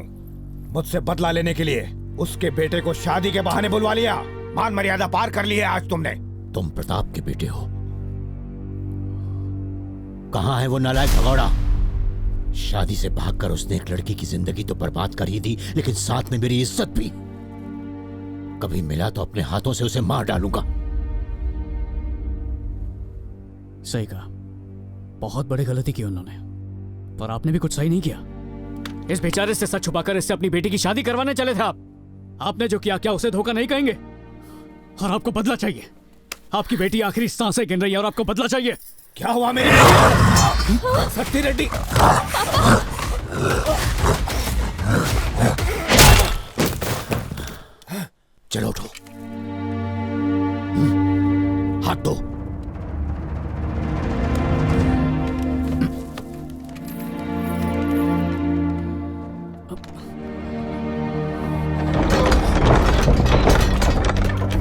मुझसे बदला लेने के लिए उसके बेटे को शादी के बहाने बुलवा लिया। मान मर्यादा पार कर ली है आज तुमने। तुम प्रताप के बेटे हो। कहाँ है वो नालायक भगौड़ा? शादी से भागकर उसने एक लड़की की जिंदगी तो बर्बाद कर ही दी, लेकिन साथ में मेरी इज्जत भी। कभी मिला तो अपने हाथों से उसे मार डालूंगा। सही कहा, बहुत बड़ी गलती की उन्होंने, पर आपने भी कुछ सही नहीं किया। इस बेचारे से सच छुपाकर इससे अपनी बेटी की शादी करवाने चले थे आप। आपने जो किया, क्या उसे धोखा नहीं कहेंगे? और आपको बदला चाहिए। आपकी बेटी आखिरी सांसें गिन रही है और आपको बदला चाहिए। क्या हुआ मेरी शक्ति रेड्डी? चलो उठो। हाथ दो।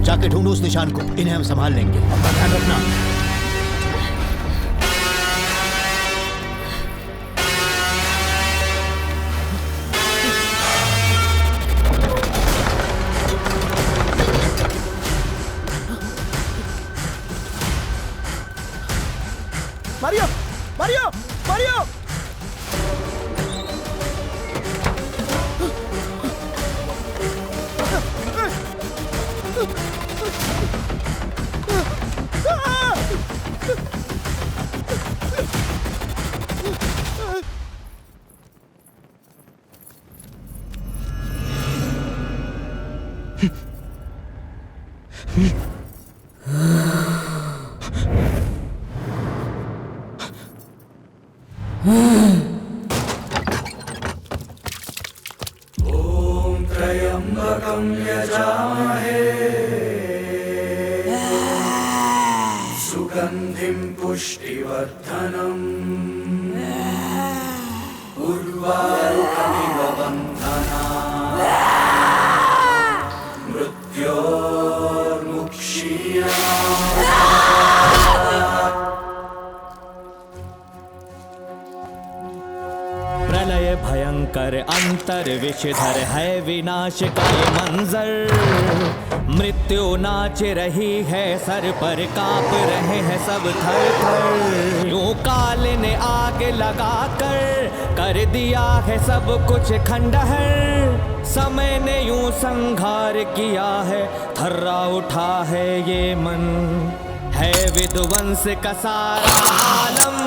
जाके ढूंढो उस निशान को, इन्हें हम संभाल लेंगे। अपना ध्यान रखना। Mario, Mario, Mario! ॐ त्र्यम्बकं यजामहे सुगन्धिं पुष्टिवर्धनम् उर्वारुकमिव बन्धना प्रलय भयंकर अंतर विषधर है विनाश का ये मंजर। मृत्यु नाच रही है सर पर, कांप रहे हैं सब थर थर। यूं काल ने आग लगा कर दिया है सब कुछ खंडहर। समय ने यूं संघार किया है, थर्रा उठा है ये मन। है विध्वंस का सारा आलम।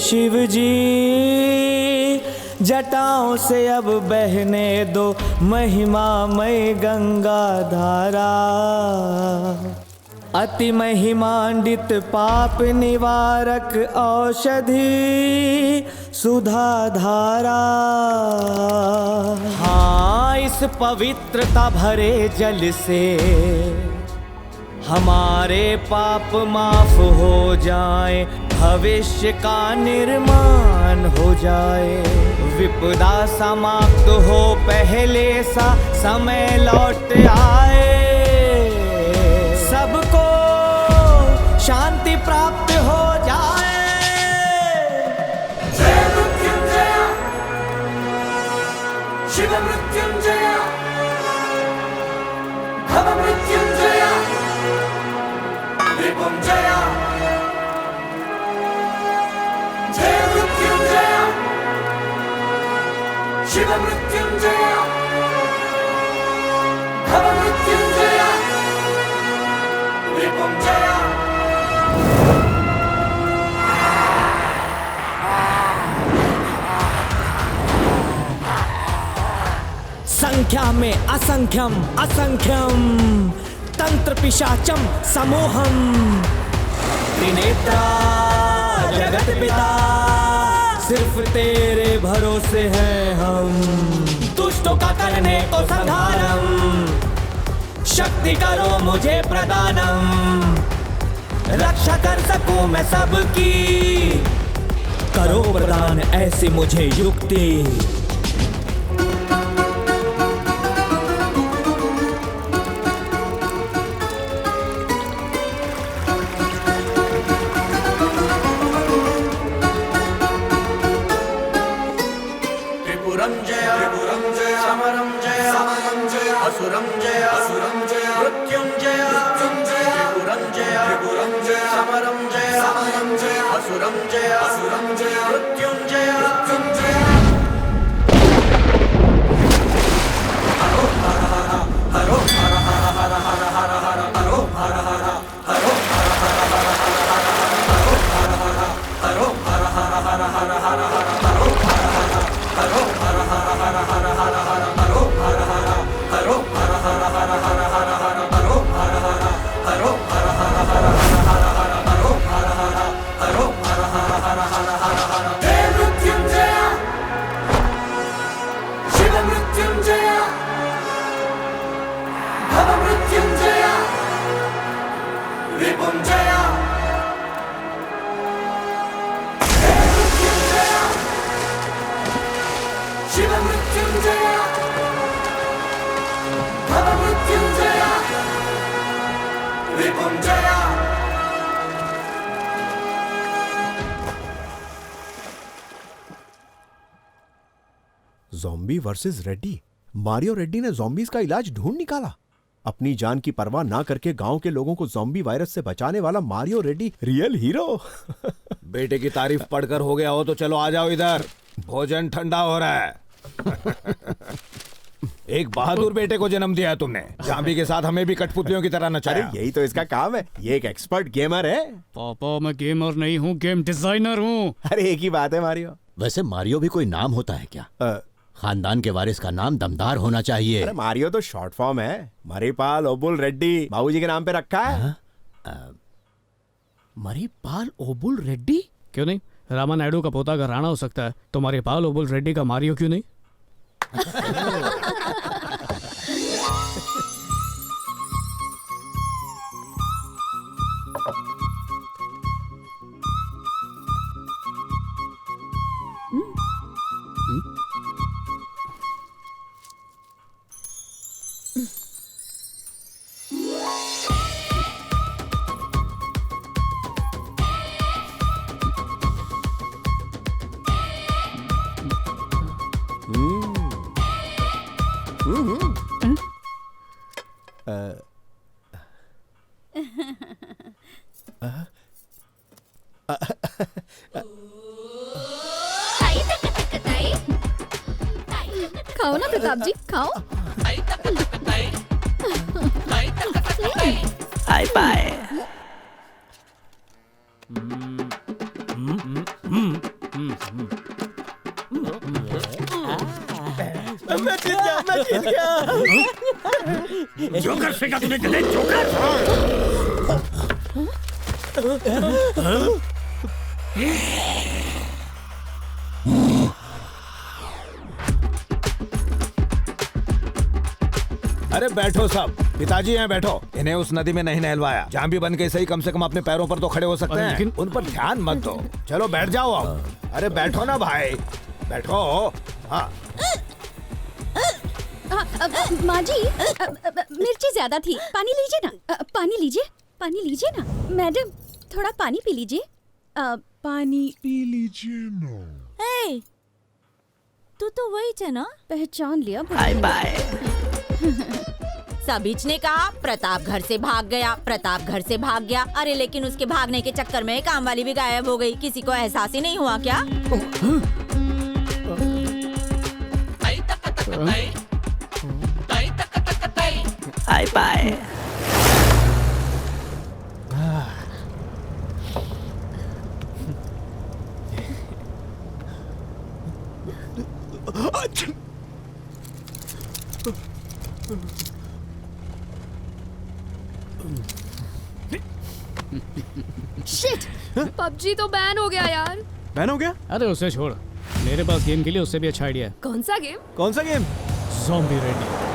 शिव जी जटाओं से अब बहने दो महिमामय गंगा धारा। अति महिमांडित पाप निवारक औषधि सुधा धारा। हाँ, इस पवित्रता भरे जल से हमारे पाप माफ हो जाए, भविष्य का निर्माण हो जाए। विपदा समाप्त हो पहले सा समय लौट आए। सबको शांति प्राप्त हो जाए। जय मृत्युंजय शिव मृत्युंजय भव मृत्युंजय विपुंजय। जय मृत्युंजय शिव मृत्युंजय भव मृत्युंजय संख्या में असंख्यम असंख्यम तंत्र पिशाचम समूहम त्रिनेत्रा जगत पिता सिर्फ तेरे भरोसे हैं हम दुष्टों का करने को संहारम शक्ति करो मुझे प्रदानम रक्षा कर सकूं मैं सबकी करो प्रदान ऐसी मुझे युक्ति त्रिपुरं जय समरं जय असुरं जय मृत्युंजय त्रिपुरं जय समरं जय असुरं जय मृत्युंजय हरो हर हर हरो हर हर हर हर हर हर हरो हर हर हरो हर हर हर हर हर हरो हर हर हर हर हर हर हरो हर हर हरो हर हर हर हर हर हर हरो हर हर हरो हर हर हर हर हर हर हरो हर हर हरो हर हर हर हर हर हर हरो हर हर हरो हर हर हर हर हर हर हे मृत्युंजय शिव मृत्युंजय भव मृत्युंजय रिपुंजय हे मृत्युंजय शिव मृत्युंजय भव Mrityunjay Ripunjay zombie versus Reddy. Mario Reddy ने ज़ॉम्बीज का इलाज ढूंढ निकाला। अपनी जान की परवाह ना करके गांव के लोगों को ज़ॉम्बी वायरस से बचाने वाला मारियो रेड्डी रियल हीरो। बेटे की तारीफ पढ़कर हो गया हो तो चलो आ जाओ इधर, भोजन ठंडा हो रहा है। एक बहादुर बेटे को जन्म दिया है तुमने, जाम्बी के साथ हमें भी कठपुतलियों की तरह नचाया। अरे यही तो इसका काम है, ये एक एक्सपर्ट गेमर है। पापा मैं गेमर नहीं हूँ, गेम डिजाइनर हूँ। अरे एक ही बात है मारियो। वैसे मारियो भी कोई नाम होता है क्या? खानदान के वारिस का नाम दमदार होना चाहिए। अरे मारियो तो शॉर्ट फॉर्म है, मरीपाल ओबुल रेड्डी बाबूजी के नाम पे रखा है। मरीपाल ओबुल रेड्डी क्यों नहीं? रामा नायडू का पोता अगर राणा हो सकता है तो मरीपाल ओबुल रेड्डी का मारियो क्यों नहीं? खाओ ना प्रताप जी, खाओ। Hi bye. मैं जीत गया। जोकर फेंका तूने गले, जोकर। अरे बैठो सब, पिताजी यहाँ बैठो। इन्हें उस नदी में नहीं नहलवाया, जाम्बी बन के सही कम से कम अपने पैरों पर तो खड़े हो सकते हैं। उन पर ध्यान मत दो। चलो बैठ जाओ अब। अरे बैठो ना भाई, बैठो। हाँ माँ जी, मिर्ची ज्यादा थी, पानी लीजिए ना। पानी लीजिए, पानी लीजिए ना। मैडम थोड़ा पानी पी लीजिए। पानी पी लीजिए ना। तू तो वही है ना? पहचान लिया। Bye bye. सबीच ने कहा प्रताप घर से भाग गया, प्रताप घर से भाग गया। अरे लेकिन उसके भागने के चक्कर में काम वाली भी गायब हो गई। किसी को एहसास ही नहीं हुआ क्या? Hi bye. शिट, पबजी तो बैन हो गया यार। बैन हो गया? अरे उसे छोड़, मेरे पास गेम के लिए उससे भी अच्छा आइडिया है। कौन सा गेम? कौन सा गेम? Zombie ready.